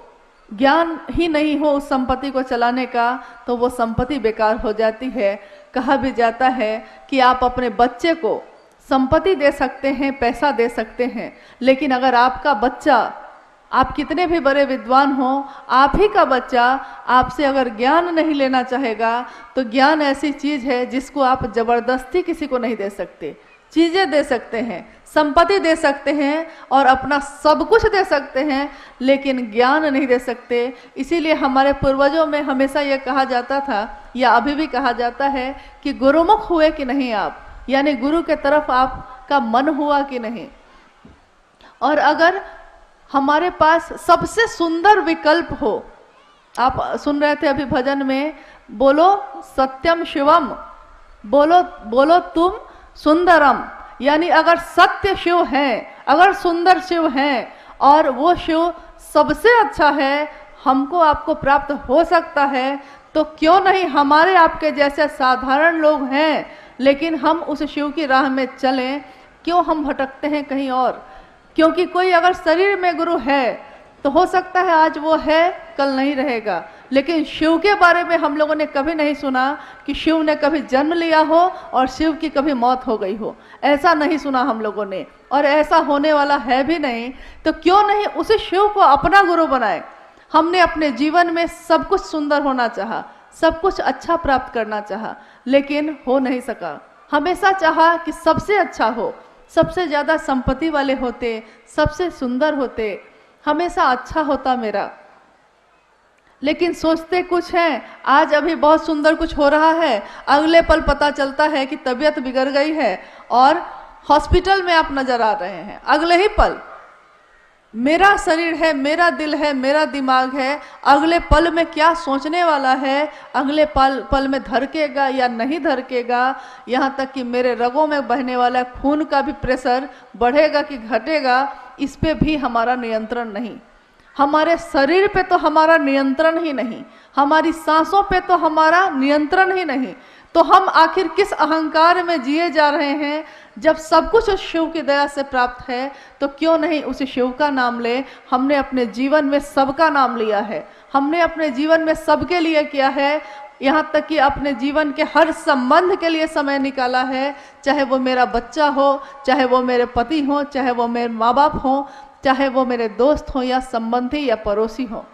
ज्ञान ही नहीं हो उस संपत्ति को चलाने का, तो वो संपत्ति बेकार हो जाती है। कहा भी जाता है कि आप अपने बच्चे को संपत्ति दे सकते हैं, पैसा दे सकते हैं, लेकिन अगर आपका बच्चा, आप कितने भी बड़े विद्वान हो, आप ही का बच्चा आपसे अगर ज्ञान नहीं लेना चाहेगा, तो ज्ञान ऐसी चीज़ है जिसको आप जबरदस्ती किसी को नहीं दे सकते। चीज़ें दे सकते हैं, संपत्ति दे सकते हैं और अपना सब कुछ दे सकते हैं, लेकिन ज्ञान नहीं दे सकते। इसीलिए हमारे पूर्वजों में हमेशा ये कहा जाता था, या अभी भी कहा जाता है कि गुरुमुख हुए कि नहीं आप, यानी गुरु के तरफ आपका मन हुआ कि नहीं। और अगर हमारे पास सबसे सुंदर विकल्प हो, आप सुन रहे थे अभी भजन में, बोलो सत्यम शिवम, बोलो तुम सुंदरम, यानी अगर सत्य शिव है, अगर सुंदर शिव है और वो शिव सबसे अच्छा है, हमको आपको प्राप्त हो सकता है, तो क्यों नहीं हमारे आपके जैसे साधारण लोग हैं, लेकिन हम उस शिव की राह में चलें, क्यों हम भटकते हैं कहीं और? क्योंकि कोई अगर शरीर में गुरु है तो हो सकता है आज वो है, कल नहीं रहेगा, लेकिन शिव के बारे में हम लोगों ने कभी नहीं सुना कि शिव ने कभी जन्म लिया हो और शिव की कभी मौत हो गई हो। ऐसा नहीं सुना हम लोगों ने, और ऐसा होने वाला है भी नहीं। तो क्यों नहीं उसी शिव को अपना गुरु बनाए? हमने अपने जीवन में सब कुछ सुंदर होना चाहा, सब कुछ अच्छा प्राप्त करना चाहा, लेकिन हो नहीं सका। हमेशा चाहा कि सबसे अच्छा हो, सबसे ज़्यादा संपत्ति वाले होते, सबसे सुंदर होते, हमेशा अच्छा होता मेरा। लेकिन सोचते कुछ हैं, आज अभी बहुत सुंदर कुछ हो रहा है, अगले पल पता चलता है कि तबीयत बिगड़ गई है और हॉस्पिटल में आप नजर आ रहे हैं। अगले ही पल मेरा शरीर है, मेरा दिल है, मेरा दिमाग है, अगले पल में क्या सोचने वाला है, अगले पल में धड़केगा या नहीं धड़केगा, यहाँ तक कि मेरे रगों में बहने वाला खून का भी प्रेशर बढ़ेगा कि घटेगा, इस पे भी हमारा नियंत्रण नहीं। हमारे शरीर पे तो हमारा नियंत्रण ही नहीं, हमारी सांसों पे तो हमारा नियंत्रण ही नहीं, तो हम आखिर किस अहंकार में जिए जा रहे हैं? जब सब कुछ उस शिव की दया से प्राप्त है, तो क्यों नहीं उस शिव का नाम ले? हमने अपने जीवन में सबका नाम लिया है, हमने अपने जीवन में सबके लिए किया है, यहाँ तक कि अपने जीवन के हर संबंध के लिए समय निकाला है, चाहे वो मेरा बच्चा हो, चाहे वो मेरे पति हो, चाहे वो मेरे माँ बाप हो, चाहे वो मेरे दोस्त हो या संबंधी या पड़ोसी हो।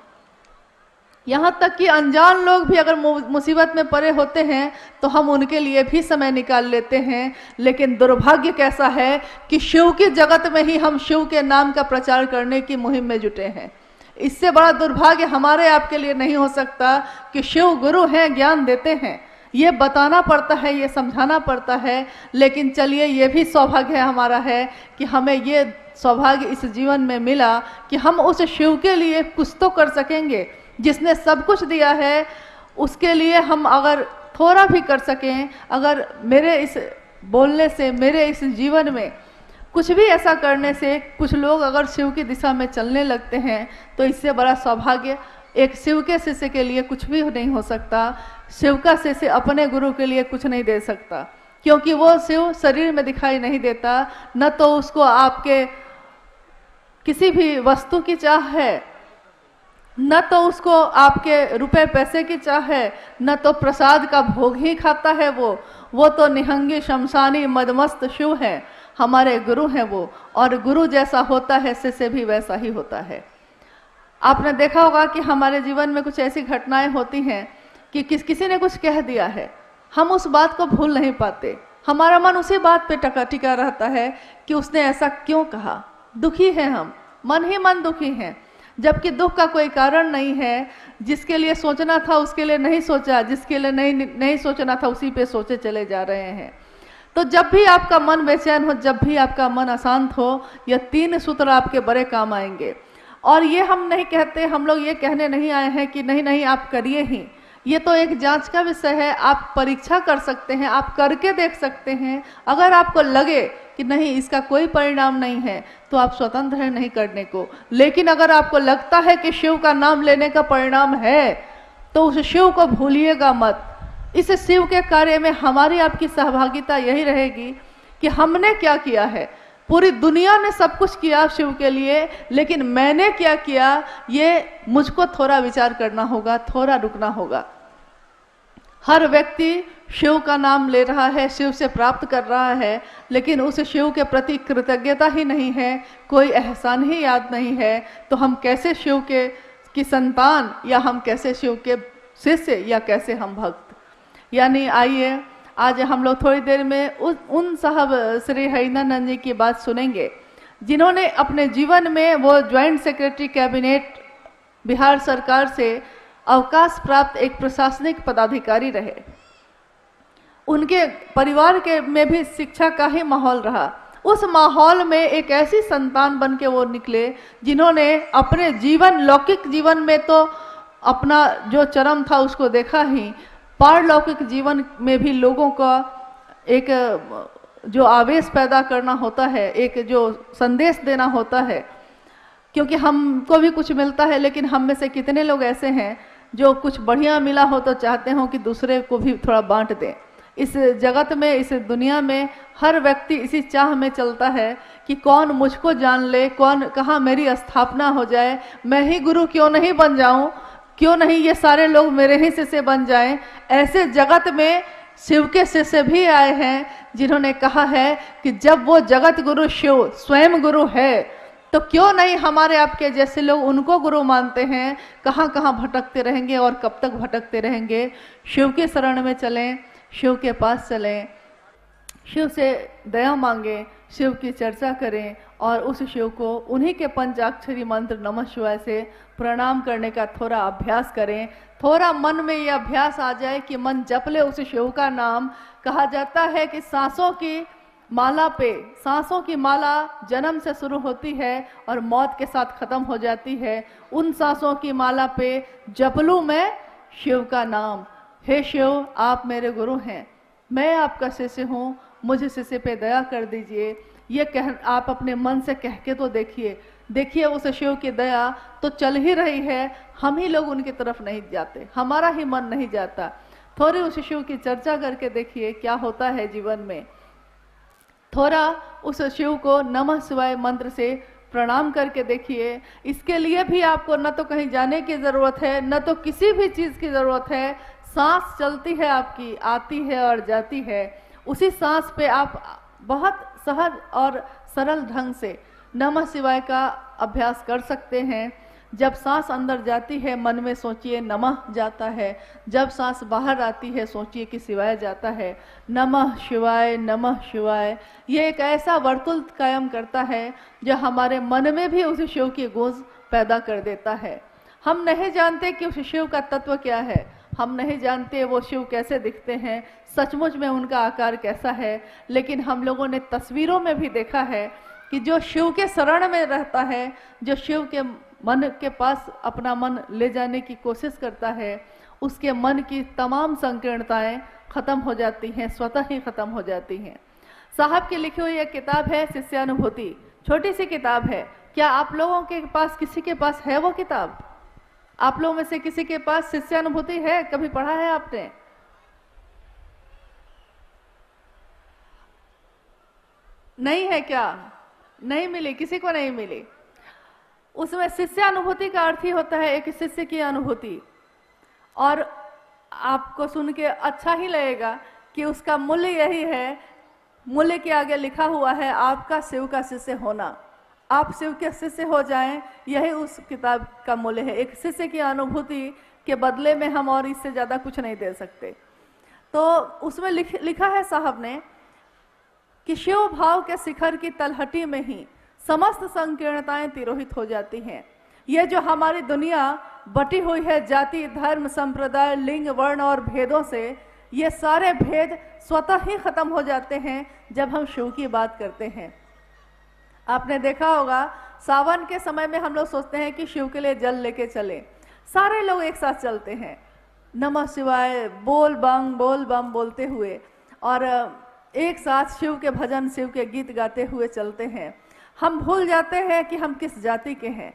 यहाँ तक कि अनजान लोग भी अगर मुसीबत में पड़े होते हैं तो हम उनके लिए भी समय निकाल लेते हैं। लेकिन दुर्भाग्य कैसा है कि शिव की जगत में ही हम शिव के नाम का प्रचार करने की मुहिम में जुटे हैं। इससे बड़ा दुर्भाग्य हमारे आपके लिए नहीं हो सकता कि शिव गुरु हैं, ज्ञान देते हैं, ये बताना पड़ता है, ये समझाना पड़ता है। लेकिन चलिए, ये भी सौभाग्य हमारा है कि हमें ये सौभाग्य इस जीवन में मिला कि हम उस शिव के लिए कुछ तो कर सकेंगे। जिसने सब कुछ दिया है उसके लिए हम अगर थोड़ा भी कर सकें, अगर मेरे इस बोलने से, मेरे इस जीवन में कुछ भी ऐसा करने से कुछ लोग अगर शिव की दिशा में चलने लगते हैं, तो इससे बड़ा सौभाग्य एक शिव के शिष्य के लिए कुछ भी नहीं हो सकता। शिव का शिष्य अपने गुरु के लिए कुछ नहीं दे सकता, क्योंकि वो शिव शरीर में दिखाई नहीं देता। न तो उसको आपके किसी भी वस्तु की चाह है, न तो उसको आपके रुपए पैसे की चाह है, न तो प्रसाद का भोग ही खाता है वो तो निहंगी शमशानी मदमस्त शिव है, हमारे गुरु हैं वो। और गुरु जैसा होता है शिष्य भी वैसा ही होता है। आपने देखा होगा कि हमारे जीवन में कुछ ऐसी घटनाएं होती हैं कि किसी ने कुछ कह दिया है, हम उस बात को भूल नहीं पाते, हमारा मन उसी बात पे टिका रहता है कि उसने ऐसा क्यों कहा। दुखी हैं हम, मन ही मन दुखी हैं, जबकि दुख का कोई कारण नहीं है। जिसके लिए सोचना था उसके लिए नहीं सोचा, जिसके लिए नहीं सोचना था उसी पे सोचे चले जा रहे हैं। तो जब भी आपका मन बेचैन हो, जब भी आपका मन अशांत हो, यह 3 सूत्र आपके बड़े काम आएंगे। और ये हम नहीं कहते, हम लोग ये कहने नहीं आए हैं कि नहीं आप करिए ही, ये तो एक जांच का विषय है। आप परीक्षा कर सकते हैं, आप करके देख सकते हैं। अगर आपको लगे कि नहीं इसका कोई परिणाम नहीं है तो आप स्वतंत्र हैं नहीं करने को। लेकिन अगर आपको लगता है कि शिव का नाम लेने का परिणाम है तो उस शिव को भूलिएगा मत। इस शिव के कार्य में हमारी आपकी सहभागिता यही रहेगी कि हमने क्या किया है। पूरी दुनिया ने सब कुछ किया शिव के लिए, लेकिन मैंने क्या किया, ये मुझको थोड़ा विचार करना होगा, थोड़ा रुकना होगा। हर व्यक्ति शिव का नाम ले रहा है, शिव से प्राप्त कर रहा है, लेकिन उस शिव के प्रति कृतज्ञता ही नहीं है, कोई एहसान ही याद नहीं है, तो हम कैसे शिव की संतान, या हम कैसे शिव के शिष्य, या कैसे हम भक्त। यानी आइए आज हम लोग थोड़ी देर में उन साहब श्री हरिनंदन जी की बात सुनेंगे, जिन्होंने अपने जीवन में, वो ज्वाइंट सेक्रेटरी कैबिनेट बिहार सरकार से अवकाश प्राप्त एक प्रशासनिक पदाधिकारी रहे। उनके परिवार के में भी शिक्षा का ही माहौल रहा। उस माहौल में एक ऐसी संतान बन के वो निकले जिन्होंने अपने जीवन, लौकिक जीवन में तो अपना जो चरम था उसको देखा ही, पारलौकिक जीवन में भी लोगों का एक जो आवेश पैदा करना होता है, एक जो संदेश देना होता है। क्योंकि हमको भी कुछ मिलता है, लेकिन हम में से कितने लोग ऐसे हैं जो कुछ बढ़िया मिला हो तो चाहते हो कि दूसरे को भी थोड़ा बांट दें। इस जगत में, इस दुनिया में हर व्यक्ति इसी चाह में चलता है कि कौन मुझको जान ले, कौन कहाँ मेरी स्थापना हो जाए, मैं ही गुरु क्यों नहीं बन जाऊं, क्यों नहीं ये सारे लोग मेरे ही शिष्य बन जाएं। ऐसे जगत में शिव के शिष्य भी आए हैं जिन्होंने कहा है कि जब वो जगत गुरु शिव स्वयं गुरु है तो क्यों नहीं हमारे आपके जैसे लोग उनको गुरु मानते हैं। कहाँ कहाँ भटकते रहेंगे और कब तक भटकते रहेंगे। शिव के शरण में चलें, शिव के पास चलें, शिव से दया मांगें, शिव की चर्चा करें और उस शिव को उन्हीं के पंचाक्षरी मंत्र नमः शिवाय से प्रणाम करने का थोड़ा अभ्यास करें। थोड़ा मन में ये अभ्यास आ जाए कि मन जप ले उस शिव का नाम। कहा जाता है कि सांसों की माला पे, सांसों की माला जन्म से शुरू होती है और मौत के साथ खत्म हो जाती है। उन सांसों की माला पे जप लूं मैं शिव का नाम। हे शिव, आप मेरे गुरु हैं, मैं आपका शिष्य हूँ, मुझे शिष्य पे दया कर दीजिए। ये कह आप अपने मन से कह के तो देखिए, देखिए उस शिव की दया तो चल ही रही है। हम ही लोग उनकी तरफ नहीं जाते, हमारा ही मन नहीं जाता। थोड़ी उस शिव की चर्चा करके देखिए क्या होता है जीवन में। थोड़ा उस शिव को नमः शिवाय मंत्र से प्रणाम करके देखिए। इसके लिए भी आपको न तो कहीं जाने की जरूरत है, न तो किसी भी चीज की जरूरत है। सांस चलती है आपकी, आती है और जाती है। उसी सांस पे आप बहुत सहज और सरल ढंग से नमः शिवाय का अभ्यास कर सकते हैं। जब सांस अंदर जाती है मन में सोचिए नमः जाता है, जब सांस बाहर आती है सोचिए कि शिवाय जाता है। नमः शिवाय, नमः शिवाय, ये एक ऐसा वर्तुल कायम करता है जो हमारे मन में भी उस शिव की गूंज पैदा कर देता है। हम नहीं जानते कि उस शिव का तत्व क्या है, हम नहीं जानते वो शिव कैसे दिखते हैं, सचमुच में उनका आकार कैसा है, लेकिन हम लोगों ने तस्वीरों में भी देखा है कि जो शिव के शरण में रहता है, जो शिव के मन के पास अपना मन ले जाने की कोशिश करता है, उसके मन की तमाम संकीर्णताएं खत्म हो जाती हैं, स्वतः ही खत्म हो जाती हैं। साहब की लिखी हुई एक किताब है शिष्यानुभूति, छोटी सी किताब है। क्या आप लोगों के पास, किसी के पास है वो किताब? आप लोगों में से किसी के पास शिष्यानुभूति है? कभी पढ़ा है आपने? नहीं है क्या? नहीं मिली, किसी को नहीं मिली। उसमें शिष्यानुभूति का अर्थ ही होता है एक शिष्य की अनुभूति। और आपको सुन के अच्छा ही लगेगा कि उसका मूल्य यही है, मूल्य के आगे लिखा हुआ है आपका शिव का शिष्य होना। आप शिव के शिष्य हो जाएं, यही उस किताब का मूल्य है। एक शिष्य की अनुभूति के बदले में हम और इससे ज्यादा कुछ नहीं दे सकते। तो उसमें लिखा है साहब ने कि शिव भाव के शिखर की तलहटी में ही समस्त संकीर्णताएं तिरोहित हो जाती हैं। ये जो हमारी दुनिया बटी हुई है जाति, धर्म, संप्रदाय, लिंग, वर्ण और भेदों से, ये सारे भेद स्वतः ही खत्म हो जाते हैं जब हम शिव की बात करते हैं। आपने देखा होगा सावन के समय में हम लोग सोचते हैं कि शिव के लिए जल लेके चले, सारे लोग एक साथ चलते हैं नमः शिवाय बोल बम बोलते हुए, और एक साथ शिव के भजन, शिव के गीत गाते हुए चलते हैं। हम भूल जाते हैं कि हम किस जाति के हैं,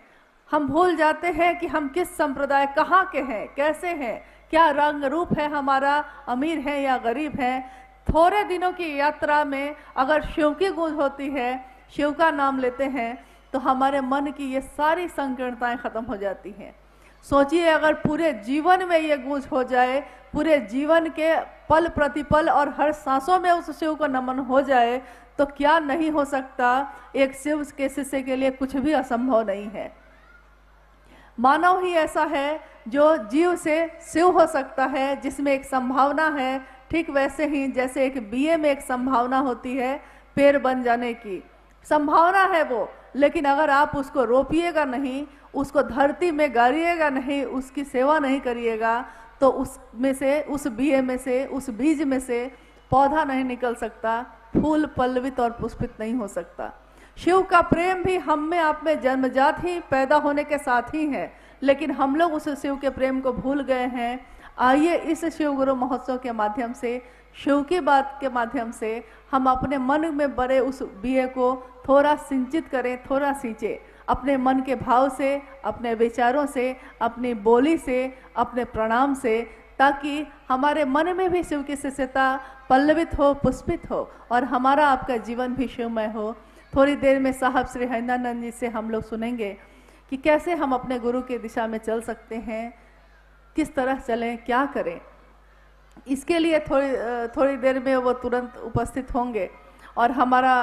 हम भूल जाते हैं कि हम किस संप्रदाय, कहाँ के हैं, कैसे हैं, क्या रंग रूप है हमारा, अमीर है या गरीब है। थोड़े दिनों की यात्रा में अगर शिव की गूंज होती है, शिव का नाम लेते हैं, तो हमारे मन की ये सारी संकीर्णताएं खत्म हो जाती हैं। सोचिए अगर पूरे जीवन में ये गूंज हो जाए, पूरे जीवन के पल प्रतिपल और हर सांसों में उस शिव को नमन हो जाए, तो क्या नहीं हो सकता। एक शिव के शिष्य के लिए कुछ भी असंभव नहीं है। मानव ही ऐसा है जो जीव से शिव हो सकता है, जिसमें एक संभावना है। ठीक वैसे ही जैसे एक बीए में एक संभावना होती है पेड़ बन जाने की, संभावना है वो, लेकिन अगर आप उसको रोपिएगा नहीं, उसको धरती में गाड़िएगा नहीं, उसकी सेवा नहीं करिएगा, तो उसमें से, उस बीए में से, उस बीज में से पौधा नहीं निकल सकता, फूल पल्लवित और पुष्पित नहीं हो सकता। शिव का प्रेम भी हम में, आप में जन्मजात ही पैदा होने के साथ ही है, लेकिन हम लोग उस शिव के प्रेम को भूल गए हैं। आइए इस शिव गुरु महोत्सव के माध्यम से, शिव की बात के माध्यम से हम अपने मन में बड़े उस बीए को थोड़ा सिंचित करें, थोड़ा सींचे। अपने मन के भाव से, अपने विचारों से, अपनी बोली से, अपने प्रणाम से, ताकि हमारे मन में भी शिव की शिष्यता पल्लवित हो, पुष्पित हो और हमारा आपका जीवन भी शिवमय हो। थोड़ी देर में साहब श्री हरिनानंद जी से हम लोग सुनेंगे कि कैसे हम अपने गुरु की दिशा में चल सकते हैं, किस तरह चलें, क्या करें। इसके लिए थोड़ी देर में वो तुरंत उपस्थित होंगे और हमारा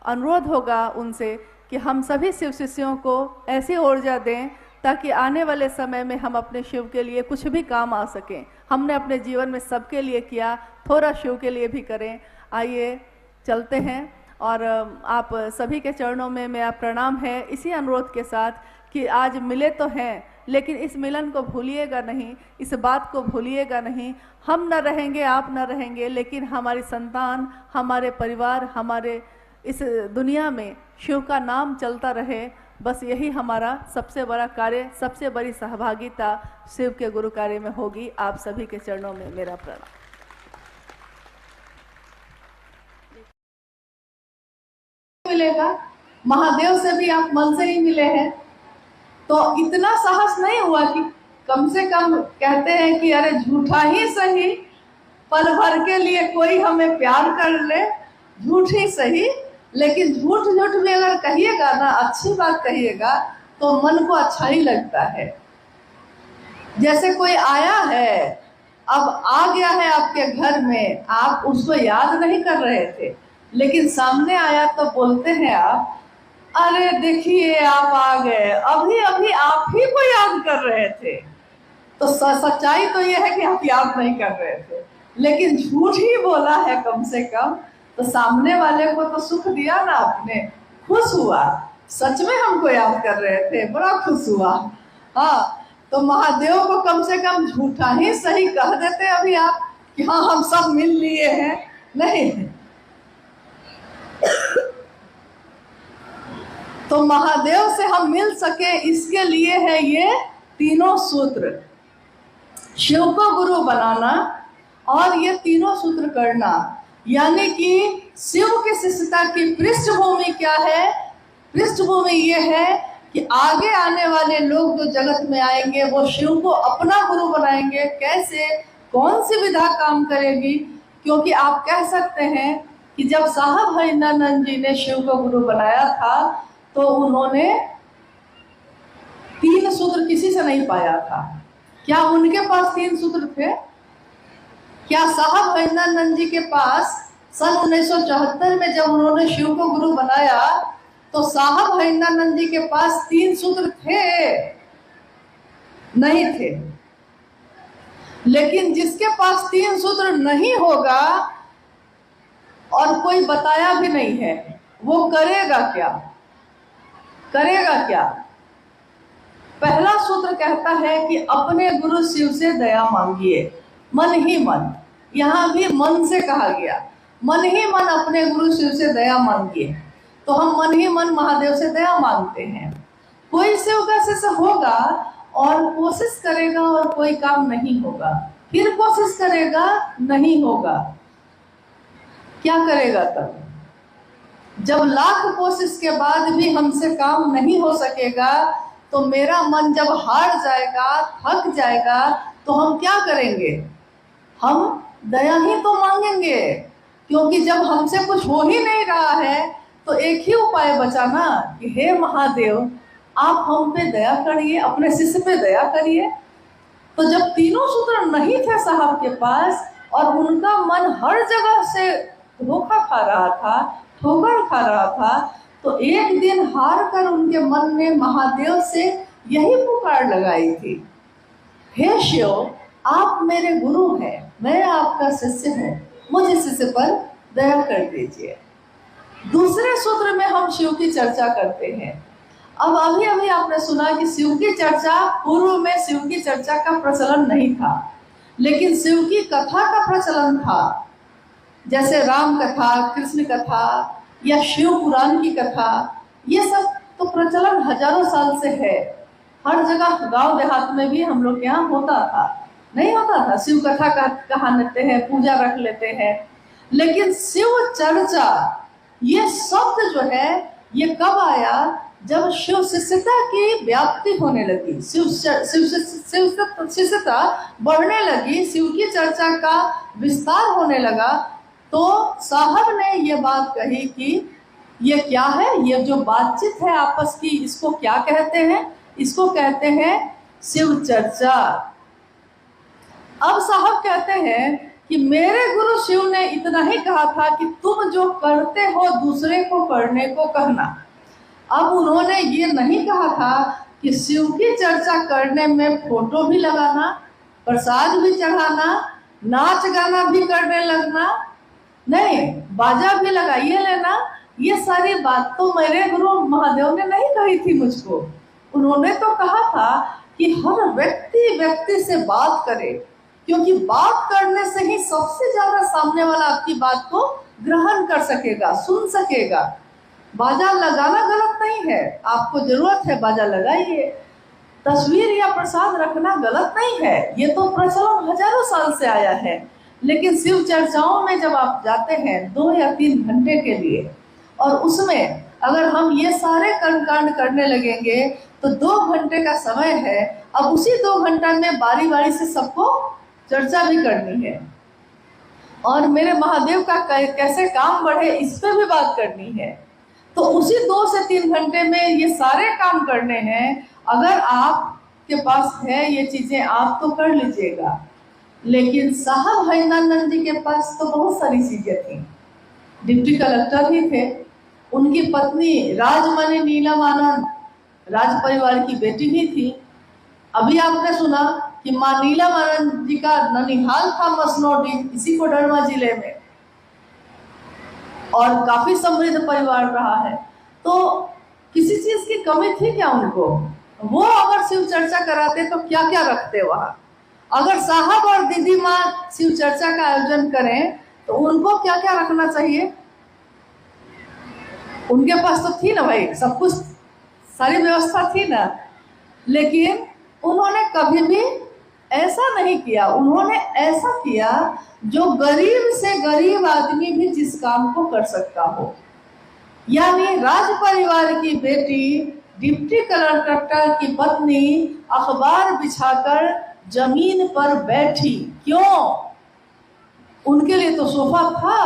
अनुरोध होगा उनसे कि हम सभी शिव शिष्यों को ऐसी ऊर्जा दें ताकि आने वाले समय में हम अपने शिव के लिए कुछ भी काम आ सकें। हमने अपने जीवन में सबके लिए किया, थोड़ा शिव के लिए भी करें। आइए चलते हैं और आप सभी के चरणों में मेरा प्रणाम है, इसी अनुरोध के साथ कि आज मिले तो हैं, लेकिन इस मिलन को भूलिएगा नहीं, इस बात को भूलिएगा नहीं। हम न रहेंगे, आप न रहेंगे, लेकिन हमारी संतान, हमारे परिवार, हमारे इस दुनिया में शिव का नाम चलता रहे। बस यही हमारा सबसे बड़ा कार्य, सबसे बड़ी सहभागिता शिव के गुरु कार्य में होगी। आप सभी के चरणों में मेरा प्रणाम। मिलेगा, महादेव से भी आप मन से ही मिले हैं, तो इतना साहस नहीं हुआ कि कम से कम कहते हैं कि अरे झूठा ही सही, पल भर के लिए कोई हमें प्यार कर ले, झूठ ही सही, लेकिन झूठ झूठ भी अगर कहिएगा ना, अच्छी बात कहिएगा तो मन को अच्छा ही लगता है। जैसे कोई आया है, अब आ गया है आपके घर में, आप उसको याद नहीं कर रहे थे, लेकिन सामने आया तो बोलते हैं आप, अरे देखिए आप आ गए, अभी अभी आप ही को याद कर रहे थे। तो सच्चाई तो यह है कि आप याद नहीं कर रहे थे, लेकिन झूठ ही बोला है कम से कम, तो सामने वाले को तो सुख दिया ना आपने, खुश हुआ, सच में हमको याद कर रहे थे, बड़ा खुश हुआ। हाँ, तो महादेव को कम से कम झूठा ही सही कह देते अभी आप कि हाँ हम सब मिल लिए हैं, नहीं। तो महादेव से हम मिल सके, इसके लिए है ये तीनों सूत्र, शिव को गुरु बनाना और ये तीनों सूत्र करना। यानी कि शिव की शिष्यता की पृष्ठभूमि क्या है? पृष्ठभूमि ये है कि आगे आने वाले लोग जो जगत में आएंगे वो शिव को अपना गुरु बनाएंगे। कैसे, कौन सी विधा काम करेगी? क्योंकि आप कह सकते हैं कि जब साहब हरिनानंद जी ने शिव को गुरु बनाया था तो उन्होंने 3 सूत्र किसी से नहीं पाया था। क्या उनके पास 3 सूत्र थे? क्या साहब हरिनानंद जी के पास सन 1974 में जब उन्होंने शिव को गुरु बनाया तो साहब हरिनानंद जी के पास 3 सूत्र थे? नहीं थे। लेकिन जिसके पास 3 सूत्र नहीं होगा और कोई बताया भी नहीं है, वो करेगा क्या? करेगा क्या? पहला सूत्र कहता है कि अपने गुरु शिव से दया मांगिए, मन ही मन। यहाँ भी मन से कहा गया, मन ही मन अपने गुरु शिव से दया मांगिए। तो हम मन ही मन महादेव से दया मांगते हैं। कोई शिव का शिष्य होगा और कोशिश करेगा और कोई काम नहीं होगा, फिर कोशिश करेगा, नहीं होगा, क्या करेगा तब? जब लाख कोशिश के बाद भी हमसे काम नहीं हो सकेगा तो मेरा मन जब हार जाएगा, थक जाएगा, तो हम क्या करेंगे? हम दया ही तो मांगेंगे, क्योंकि जब हमसे कुछ हो ही नहीं रहा है तो एक ही उपाय बचा ना कि हे महादेव आप हम पे दया करिए, अपने शिष्य पे दया करिए। तो जब तीनों सूत्र नहीं थे साहब के पास और उनका मन हर जगह से धोखा खा रहा था, ठोकर खा रहा था, तो एक दिन हार कर उनके मन में महादेव से यही पुकार लगाई थी, हे शिव आप मेरे गुरु हैं, मैं आपका शिष्य हूँ, मुझ शिष्य पर दया कर दीजिए। दूसरे सूत्र में हम शिव की चर्चा करते हैं। अब अभी अभी आपने सुना कि शिव की चर्चा, पूर्व में शिव की चर्चा का प्रचलन नहीं था, लेकिन शिव की कथा का प्रचलन था। जैसे राम कथा, कृष्ण कथा या शिव पुराण की कथा, ये सब तो प्रचलन हजारों साल से है। हर जगह गांव देहात में भी हम लोग यहाँ होता था, नहीं होता था? शिव कथा का कहा लेते हैं, पूजा रख लेते हैं। लेकिन शिव चर्चा ये शब्द जो है ये कब आया? जब शिव शिष्यता की व्याप्ति होने लगी, शिष्यता बढ़ने लगी, शिव की चर्चा का विस्तार होने लगा, तो साहब ने ये बात कही कि ये क्या है, ये जो बातचीत है आपस की, इसको क्या कहते हैं? इसको कहते हैं शिव चर्चा। अब साहब कहते हैं कि मेरे गुरु शिव ने इतना ही कहा था कि तुम जो करते हो दूसरे को करने को कहना। अब उन्होंने ये नहीं कहा था कि शिव की चर्चा करने में फोटो भी लगाना, प्रसाद भी चढ़ाना, नाच गाना भी करने लगना, नहीं, बाजा भी लगाइए लेना। ये सारी बात तो मेरे गुरु महादेव ने नहीं कही थी मुझको। उन्होंने तो कहा था कि हर व्यक्ति से बात करे, क्योंकि बात करने से ही सबसे ज्यादा सामने वाला आपकी बात को ग्रहण कर सकेगा, सुन सकेगा। बाजा लगाना गलत नहीं है, आपको जरूरत है बाजा लगाइए। तस्वीर या प्रसाद रखना गलत नहीं है, ये तो प्रचलन हजारों साल से आया है। लेकिन शिव चर्चाओं में जब आप जाते हैं 2 या 3 घंटे के लिए, और उसमें अगर हम ये सारे कर्मकांड करने लगेंगे तो 2 घंटे का समय है। अब उसी 2 घंटा में बारी बारी से सबको चर्चा भी करनी है, और मेरे महादेव का कैसे काम बढ़े इस पे भी बात करनी है। तो उसी 2 से 3 घंटे में ये सारे काम करने हैं। अगर आपके पास है ये चीजें, आप तो कर लीजिएगा। लेकिन साहब हरिनानंद जी के पास तो बहुत सारी चीजें थी। डिप्टी कलेक्टर ही थे, उनकी पत्नी राजमणि नीलम आनंद राज परिवार की बेटी भी थी। अभी आपने सुना कि मां नीलम आनंद जी का ननिहाल था मसनौडी, इसी कोडरमा जिले में, और काफी समृद्ध परिवार रहा है। तो किसी चीज की कमी थी क्या उनको? वो अगर शिव चर्चा कराते तो क्या क्या रखते वहां? अगर साहब और दीदी माँ शिव चर्चा का आयोजन करें तो उनको क्या क्या रखना चाहिए? उनके पास तो थी ना भाई, सब कुछ, सारी व्यवस्था थी ना। लेकिन उन्होंने कभी भी ऐसा नहीं किया। उन्होंने ऐसा किया जो गरीब से गरीब आदमी भी जिस काम को कर सकता हो। यानी राज परिवार की बेटी, डिप्टी कलेक्टर की पत्नी अखबार बिछाकर जमीन पर बैठी। क्यों? उनके लिए तो सोफा था,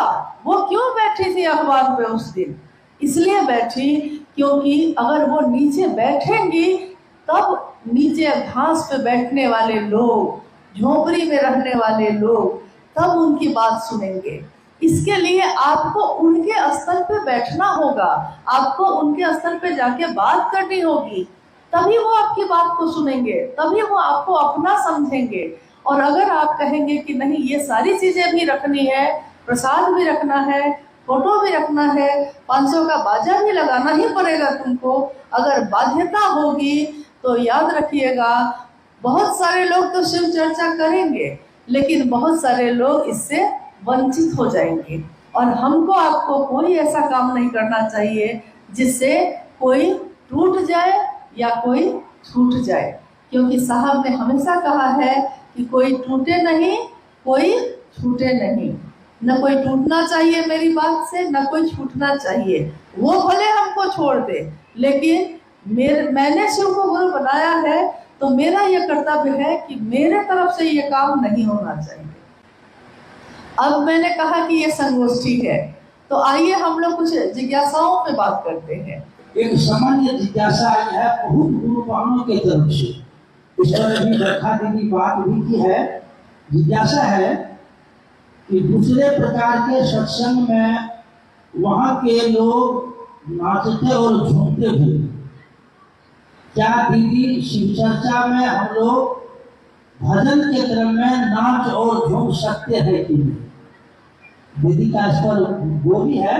वो क्यों बैठी थी अखबार पे उस दिन? इसलिए बैठी क्योंकि अगर वो नीचे बैठेंगी तब नीचे घास पे बैठने वाले लोग, झोपड़ी में रहने वाले लोग तब उनकी बात सुनेंगे। इसके लिए आपको उनके स्तर पे बैठना होगा, आपको उनके स्तर पे जाके बात करनी होगी, तभी वो आपकी बात को सुनेंगे, तभी वो आपको अपना समझेंगे। और अगर आप कहेंगे कि नहीं ये सारी चीजें भी रखनी है, प्रसाद भी रखना है, फोटो भी रखना है, 500 का बाजा भी लगाना ही पड़ेगा तुमको, अगर बाध्यता होगी तो याद रखिएगा बहुत सारे लोग तो शिव चर्चा करेंगे, लेकिन बहुत सारे लोग इससे वंचित हो जाएंगे। और हमको आपको कोई ऐसा काम नहीं करना चाहिए जिससे कोई टूट जाए या कोई छूट जाए, क्योंकि साहब ने हमेशा कहा है कि कोई टूटे नहीं, कोई छूटे नहीं। न कोई टूटना चाहिए मेरी बात से, न कोई छूटना चाहिए। वो भले हमको छोड़ दे, लेकिन मैंने शिव को गुरु बनाया है तो मेरा यह कर्तव्य है कि मेरे तरफ से ये काम नहीं होना चाहिए। अब मैंने कहा कि ये संगोष्ठी है, तो आइए हम लोग कुछ जिज्ञासाओं पे बात करते हैं। एक सामान्य जिज्ञासा है बहुत गुरुवानों के तरफ से, इस तरह भी रखा दीदी बात भी की है। जिज्ञासा है कि दूसरे प्रकार के सत्संग में वहाँ के लोग नाचते और झूमते थे, क्या दीदी शिव चर्चा में हम लोग भजन के क्रम में नाच और झूम सकते हैं कि नहीं? दीदी का इस पर वो भी है,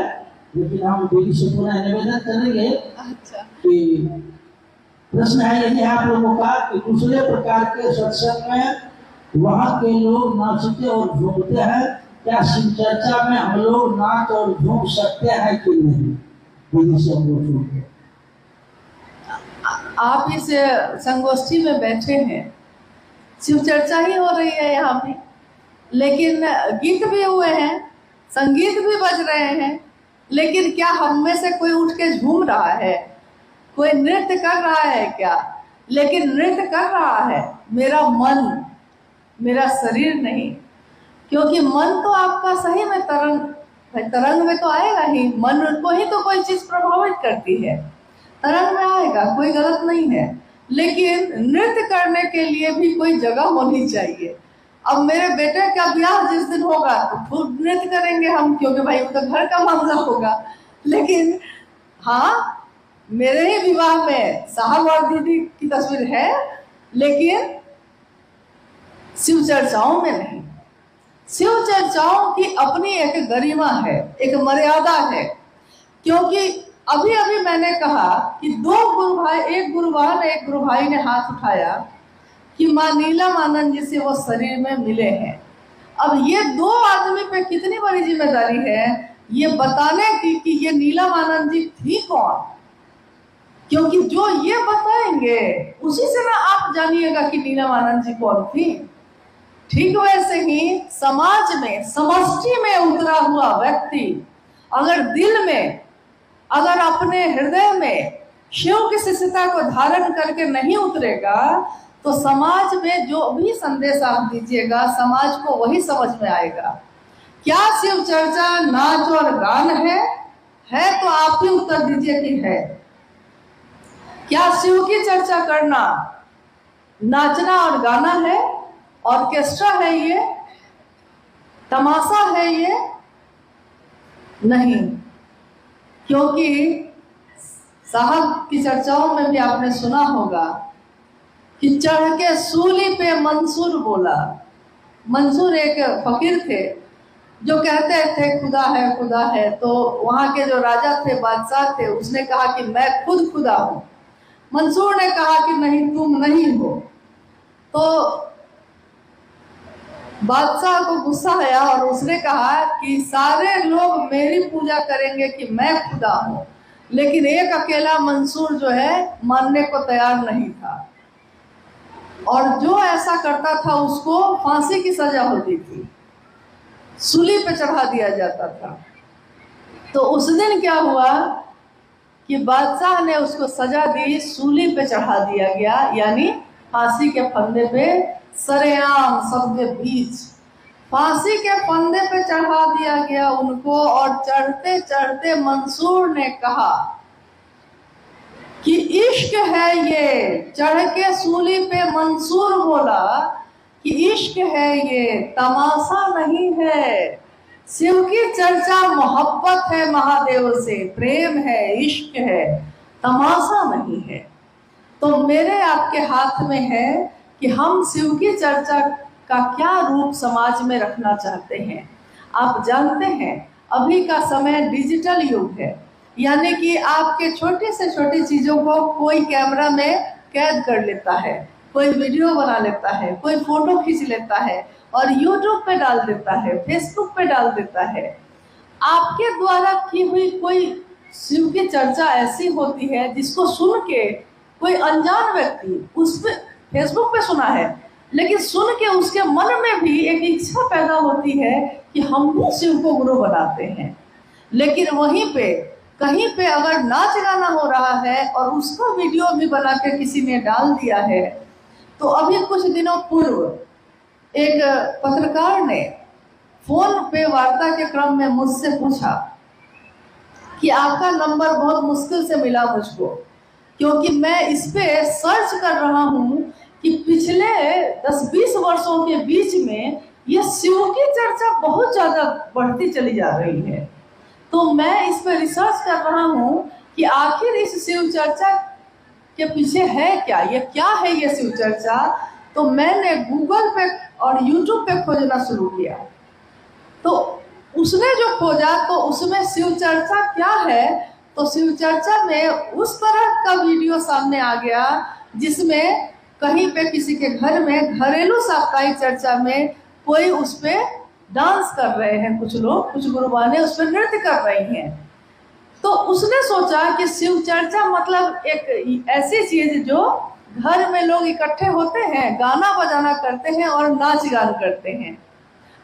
लेकिन हम दीदी से पुनः निवेदन करेंगे। अच्छा। कि प्रश्न है यही आप लोगों का कि दूसरे प्रकार के सत्संग में वहाँ के लोग नाचते और झूमते हैं, क्या शिव चर्चा में हम लोग नाच और झूम सकते हैं कि नहीं? दीदी से हम लोग आप इस संगोष्ठी में बैठे हैं, शिव चर्चा ही हो रही है यहाँ पे, लेकिन गीत भी हुए हैं, संगीत भी बज रहे हैं, लेकिन क्या हम में से कोई उठ के झूम रहा है? कोई नृत्य कर रहा है क्या? लेकिन नृत्य कर रहा है मेरा मन, मेरा शरीर नहीं। क्योंकि मन तो आपका सही में तरंग में तो आएगा ही, मन को ही तो कोई चीज प्रभावित करती है, तरंग में आएगा, कोई गलत नहीं है। लेकिन नृत्य करने के लिए भी कोई जगह होनी चाहिए। अब मेरे बेटे का ब्याह जिस दिन होगा तो खूब नृत्य करेंगे हम, क्योंकि भाई वो तो घर का मामला होगा। लेकिन हाँ, मेरे ही विवाह में साहब और दीदी की तस्वीर है, लेकिन शिव चर्चाओं में नहीं। शिव चर्चाओं की अपनी एक गरिमा है, एक मर्यादा है। क्योंकि अभी अभी मैंने कहा कि दो गुरु भाई, एक गुरु भाई ने हाथ उठाया कि मां नीलम आनंद जी से वो शरीर में मिले हैं। अब ये दो आदमी पे कितनी बड़ी जिम्मेदारी है ये बताने की कि ये नीलम आनंद जी थी कौन। क्योंकि जो ये बताएंगे उसी से ना आप जानिएगा कि नीलम आनंद जी कौन थी। ठीक वैसे ही समाज में, समष्टि में उतरा हुआ व्यक्ति अगर दिल में, अगर अपने हृदय में शिव की शिष्यता को धारण करके नहीं उतरेगा तो समाज में जो भी संदेश आप दीजिएगा समाज को वही समझ में आएगा। क्या शिव चर्चा नाच और गान है तो आप ही उत्तर दीजिए कि है। क्या शिव की चर्चा करना नाचना और गाना है, ऑर्केस्ट्रा है ये, तमाशा है ये? नहीं। क्योंकि साहब की चर्चाओं में भी आपने सुना होगा कि चढ़ के सूली पे मंसूर बोला। मंसूर एक फकीर थे जो कहते थे खुदा है। तो वहां के जो राजा थे, बादशाह थे, उसने कहा कि मैं खुद खुदा हूं। मंसूर ने कहा कि नहीं, तुम नहीं हो। तो बादशाह को गुस्सा आया और उसने कहा कि सारे लोग मेरी पूजा करेंगे कि मैं खुदा हूं, लेकिन एक अकेला मंसूर जो है मानने को तैयार नहीं था। और जो ऐसा करता था उसको फांसी की सजा होती थी, सूली पे चढ़ा दिया जाता था। तो उस दिन क्या हुआ कि बादशाह ने उसको सजा दी, सूली पे चढ़ा दिया गया, यानी फांसी के फंदे पे सरेआम सबके बीच फांसी के फंदे पे चढ़ा दिया गया उनको। और चढ़ते चढ़ते मंसूर ने कहा कि इश्क है ये। चढ़ के सूली पे मंसूर बोला कि इश्क है ये, तमाशा नहीं है। शिव की चर्चा मोहब्बत है, महादेव से प्रेम है, इश्क है, तमाशा नहीं है। तो मेरे आपके हाथ में है कि हम शिव की चर्चा का क्या रूप समाज में रखना चाहते हैं। आप जानते हैं अभी का समय डिजिटल युग है, यानी कि आपके छोटे से छोटी चीजों को कोई कैमरा में कैद कर लेता है, कोई वीडियो बना लेता है, कोई फोटो खींच लेता है और यूट्यूब पे डाल देता है, फेसबुक पे डाल देता है। आपके द्वारा की हुई कोई शिव की चर्चा ऐसी होती है जिसको सुन के कोई अनजान व्यक्ति उस पे फेसबुक पे सुना है, लेकिन सुन के उसके मन में भी एक इच्छा पैदा होती है कि हम भी शिव को गुरु बनाते हैं। लेकिन वहीं पे कहीं पे अगर नाच गाना हो रहा है और उसका वीडियो भी बना के किसी ने डाल दिया है। तो अभी कुछ दिनों पूर्व एक पत्रकार ने फोन पे वार्ता के क्रम में मुझसे पूछा कि आपका नंबर बहुत मुश्किल से मिला मुझको, क्योंकि मैं इस पे सर्च कर रहा हूँ कि पिछले 10-20 वर्षों के बीच में ये शिव की चर्चा बहुत ज्यादा बढ़ती चली जा रही है। तो मैं इस पे रिसर्च कर रहा हूँ कि आखिर इस शिव चर्चा के पीछे है क्या, ये क्या है ये शिव चर्चा। तो मैंने गूगल पे और यूट्यूब पे खोजना शुरू किया। तो उसने जो खोजा तो उसमें शिव चर्चा क्या है, तो शिव चर्चा में उस तरह का वीडियो सामने आ गया जिसमें कहीं पे किसी के घर में घरेलू साप्ताहिक चर्चा में कोई उस पे डांस कर रहे हैं, कुछ लोग, कुछ गुरुबाने उस पर नृत्य कर रही हैं। तो उसने सोचा कि शिव चर्चा मतलब एक ऐसी चीज जो घर में लोग इकट्ठे होते हैं, गाना बजाना करते हैं और नाच गान करते हैं।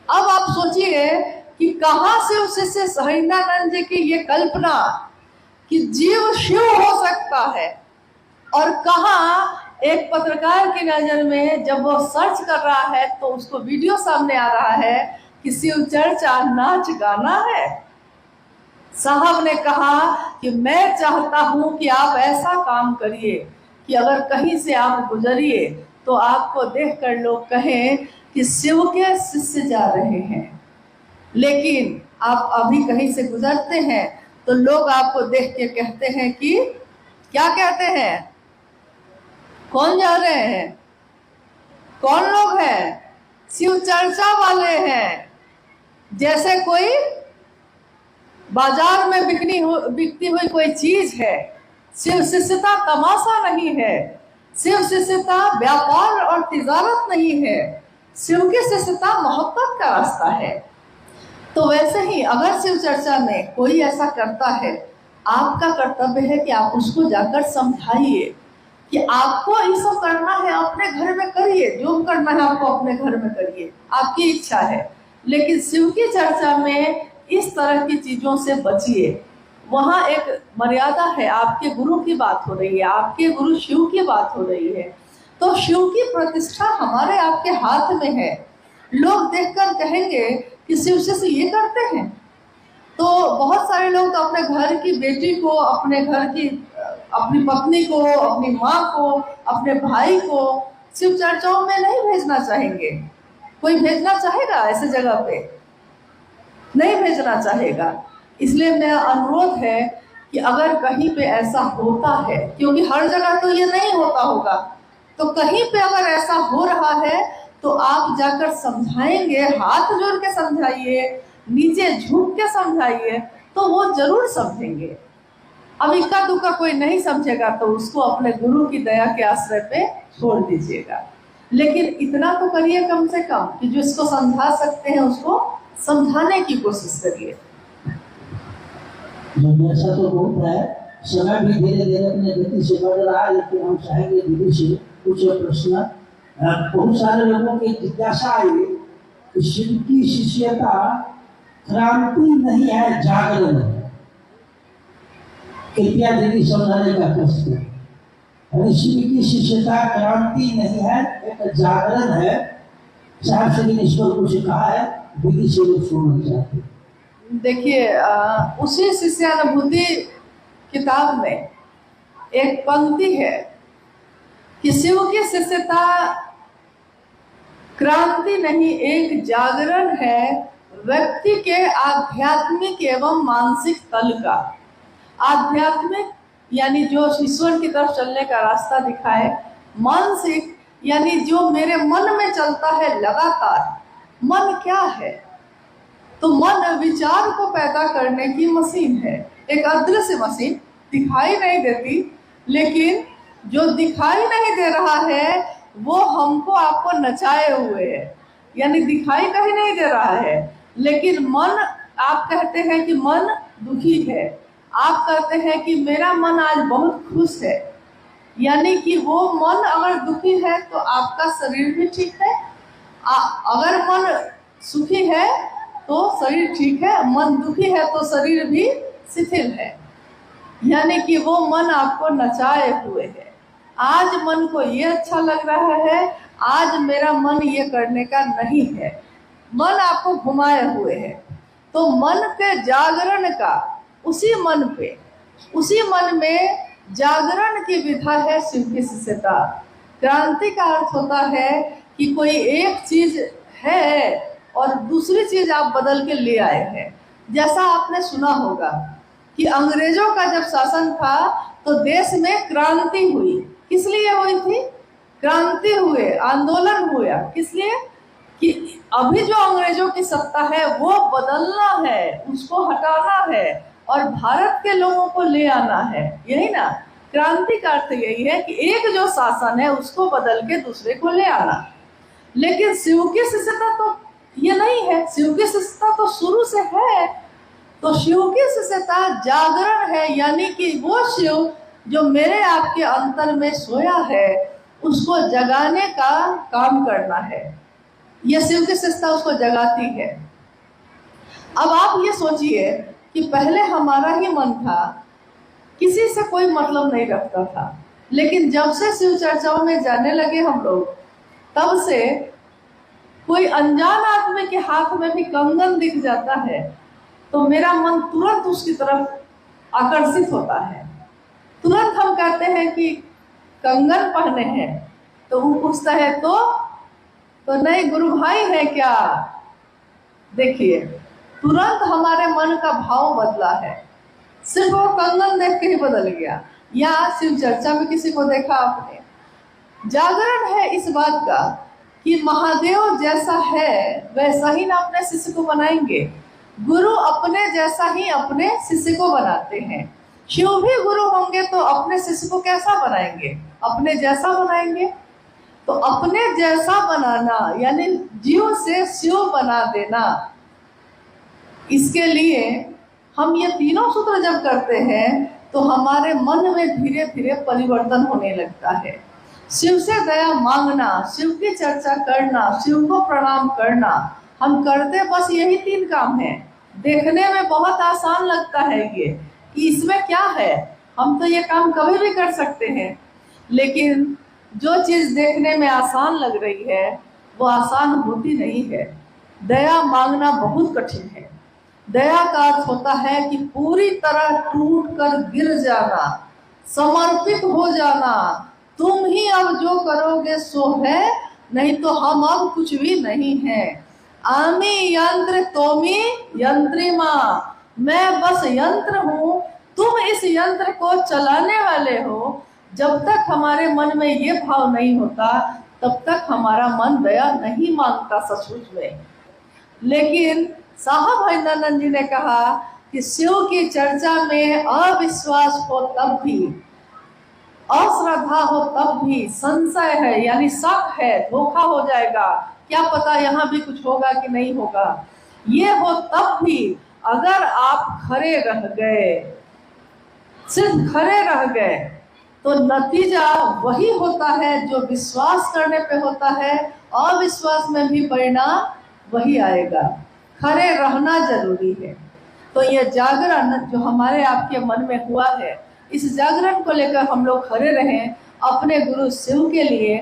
अब आप सोचिए कि कहाँ से शिष्य सहरिंदानंद जी की ये कल्पना कि जीव शिव हो सकता है, और कहाँ एक पत्रकार की नजर में जब वो सर्च कर रहा है तो उसको वीडियो सामने आ रहा है कि शिव चर्चा नाच गाना है। साहब ने कहा कि मैं चाहता हूं कि आप ऐसा काम करिए कि अगर कहीं से आप गुजरिए तो आपको देखकर लोग कहें कि शिव के शिष्य जा रहे हैं। लेकिन आप अभी कहीं से गुजरते हैं तो लोग आपको देख के कहते हैं कि क्या कहते हैं, कौन जा रहे हैं, कौन लोग हैं, शिव चर्चा वाले हैं। जैसे कोई बाजार में बिकती हुई कोई चीज है। शिव शिष्यता तमाशा नहीं है, शिव शिष्यता व्यापार और तिजारत नहीं है, शिव की शिष्यता मोहब्बत का रास्ता है। तो वैसे ही अगर शिव चर्चा में कोई ऐसा करता है, आपका कर्तव्य है कि आप उसको जाकर समझाइए कि आपको ये सब करना है अपने घर में करिए, जो करना है आपको अपने घर में करिए, आपकी इच्छा है। लेकिन शिव की चर्चा में इस तरह की चीजों से बचिए। वहाँ एक मर्यादा है, आपके गुरु की बात हो रही है, आपके गुरु शिव की बात हो रही है, तो शिव की प्रतिष्ठा हमारे आपके हाथ में है। लोग देखकर कहेंगे कि शिव शिष्य ये करते हैं, तो बहुत सारे लोग तो अपने घर की बेटी को, अपने घर की अपनी पत्नी को, अपनी माँ को, अपने भाई को शिव चर्चाओं में नहीं भेजना चाहेंगे। कोई भेजना चाहेगा ऐसे जगह पे? नहीं भेजना चाहेगा। इसलिए मेरा अनुरोध है कि अगर कहीं पे ऐसा होता है, क्योंकि हर जगह तो ये नहीं होता होगा, तो कहीं पे अगर ऐसा हो रहा है तो आप जाकर समझाएंगे, हाथ जोड़ के समझाइए, नीचे झुक के समझाइए, तो वो जरूर समझेंगे। अब इक्का दुक्का कोई नहीं समझेगा तो उसको अपने गुरु की दया के आश्रय पे छोड़ दीजिएगा। लेकिन इतना तो करिए कम से कम कि जो इसको समझा सकते हैं उसको समझाने की कोशिश करिए। ऐसा तो बहुत है, समय भी धीरे धीरे अपने गति से बढ़ रहा है, लेकिन हम चाहेंगे दीदी से कुछ प्रश्न। बहुत सारे लोगों की जिज्ञासा आई कि शिव की शिष्यता क्रांति नहीं है, जागरण है। कृपया दीदी समझाने का कष्ट है। शिव की शिष्यता क्रांति नहीं है, एक जागरण है। साहब श्री ने इस पर कुछ कहा है, दीदी से लोग सुनना चाहते हैं। देखिए, उसी शिष्यानुभूति किताब में एक पंक्ति है कि शिव की शिष्यता क्रांति नहीं, एक जागरण है व्यक्ति के आध्यात्मिक एवं मानसिक तल का। आध्यात्मिक यानी जो ईश्वर की तरफ चलने का रास्ता दिखाए, मानसिक यानी जो मेरे मन में चलता है लगातार। मन क्या है? तो मन विचार को पैदा करने की मशीन है, एक अदृश्य मशीन, दिखाई नहीं देती, लेकिन जो दिखाई नहीं दे रहा है वो हमको आपको नचाए हुए है, यानी दिखाई कहीं नहीं दे रहा है। लेकिन मन, आप कहते हैं कि मन दुखी है, आप कहते हैं कि मेरा मन आज बहुत खुश है, यानी कि वो मन अगर दुखी है तो आपका शरीर भी ठीक है, अगर मन सुखी है तो शरीर ठीक है, मन दुखी है तो शरीर भी शिथिल है, यानी कि वो मन आपको नचाए हुए है। आज मन को ये अच्छा लग रहा है, आज मेरा मन ये करने का नहीं है, मन आपको घुमाए हुए है। तो मन के जागरण का, उसी मन पे, उसी मन में जागरण की विधा है शिव की शिष्यता। क्रांति का अर्थ होता है कि कोई एक चीज है और दूसरी चीज आप बदल के ले आए हैं। जैसा आपने सुना होगा कि अंग्रेजों का जब शासन था तो देश में क्रांति हुई। किस लिए हुई थी? क्रांति हुए, आंदोलन हुआ। किस लिए? कि अभी जो अंग्रेजों की सत्ता है वो बदलना है, उसको हटाना है और भारत के लोगों को ले आना है। यही ना क्रांति का अर्थ, यही है कि एक जो शासन है उसको बदल के दूसरे को ले आना। लेकिन शिव की शिष्यता तो ये नहीं है, शिव की शिष्यता तो शुरू से है। तो शिव की शिष्यता जागरण है, यानी कि वो शिव जो मेरे आपके अंतर में सोया है उसको जगाने का काम करना है। यह शिव की शिष्यता उसको जगाती है। अब आप ये सोचिए कि पहले हमारा ही मन था किसी से कोई मतलब नहीं रखता था। लेकिन जब से शिव चर्चाओं में जाने लगे हम लोग, तब से कोई अनजान आदमी के हाथ में भी कंगन दिख जाता है तो मेरा मन तुरंत उसकी तरफ आकर्षित होता है। तुरंत हम कहते हैं कि कंगन पहने हैं, तो वो पूछता है तो नहीं गुरु भाई है क्या। देखिए, तुरंत हमारे मन का भाव बदला है, सिर्फ वो कंगन देख के ही बदल गया। या शिव चर्चा में किसी को देखा आपने, जागरण है इस बात का कि महादेव जैसा है वैसा ही ना अपने शिष्य को बनाएंगे। गुरु अपने जैसा ही अपने शिष्य को बनाते हैं। शिव भी गुरु होंगे तो अपने शिष्य को कैसा बनाएंगे? अपने जैसा बनाएंगे। तो अपने जैसा बनाना यानी जीव से शिव बना देना, इसके लिए हम ये तीनों सूत्र जब करते हैं तो हमारे मन में धीरे धीरे परिवर्तन होने लगता है। शिव से दया मांगना, शिव की चर्चा करना, शिव को प्रणाम करना, हम करते बस यही 3 काम है। देखने में बहुत आसान लगता है ये कि इसमें क्या है, हम तो ये काम कभी भी कर सकते हैं। लेकिन जो चीज देखने में आसान लग रही है वो आसान होती नहीं है। दया मांगना बहुत कठिन है। दया का अर्थ होता है कि पूरी तरह टूट कर गिर जाना, समर्पित हो जाना। तुम ही अब जो करोगे सो है, नहीं तो हम अब कुछ भी नहीं है। आमी यंत्र तोमी यंत्रिमा, मैं बस यंत्र हूँ, तुम इस यंत्र को चलाने वाले हो। जब तक हमारे मन में ये भाव नहीं होता तब तक हमारा मन दया नहीं मांगता सचमुच में। लेकिन साहब हरिनंदन जी ने कहा कि शिव की चर्चा में अविश्वास हो तब भी, अश्रद्धा हो तब भी, संशय है यानी शक है, धोखा हो जाएगा, क्या पता यहाँ भी कुछ होगा कि नहीं होगा, ये हो तब भी अगर आप खड़े रह गए, सिर्फ खड़े रह गए, तो नतीजा वही होता है जो विश्वास करने पे होता है। अविश्वास में भी परिणाम वही आएगा। खड़े रहना जरूरी है। तो ये जागरण जो हमारे आपके मन में हुआ है, इस जागरण को लेकर हम लोग खड़े रहें अपने गुरु शिव के लिए।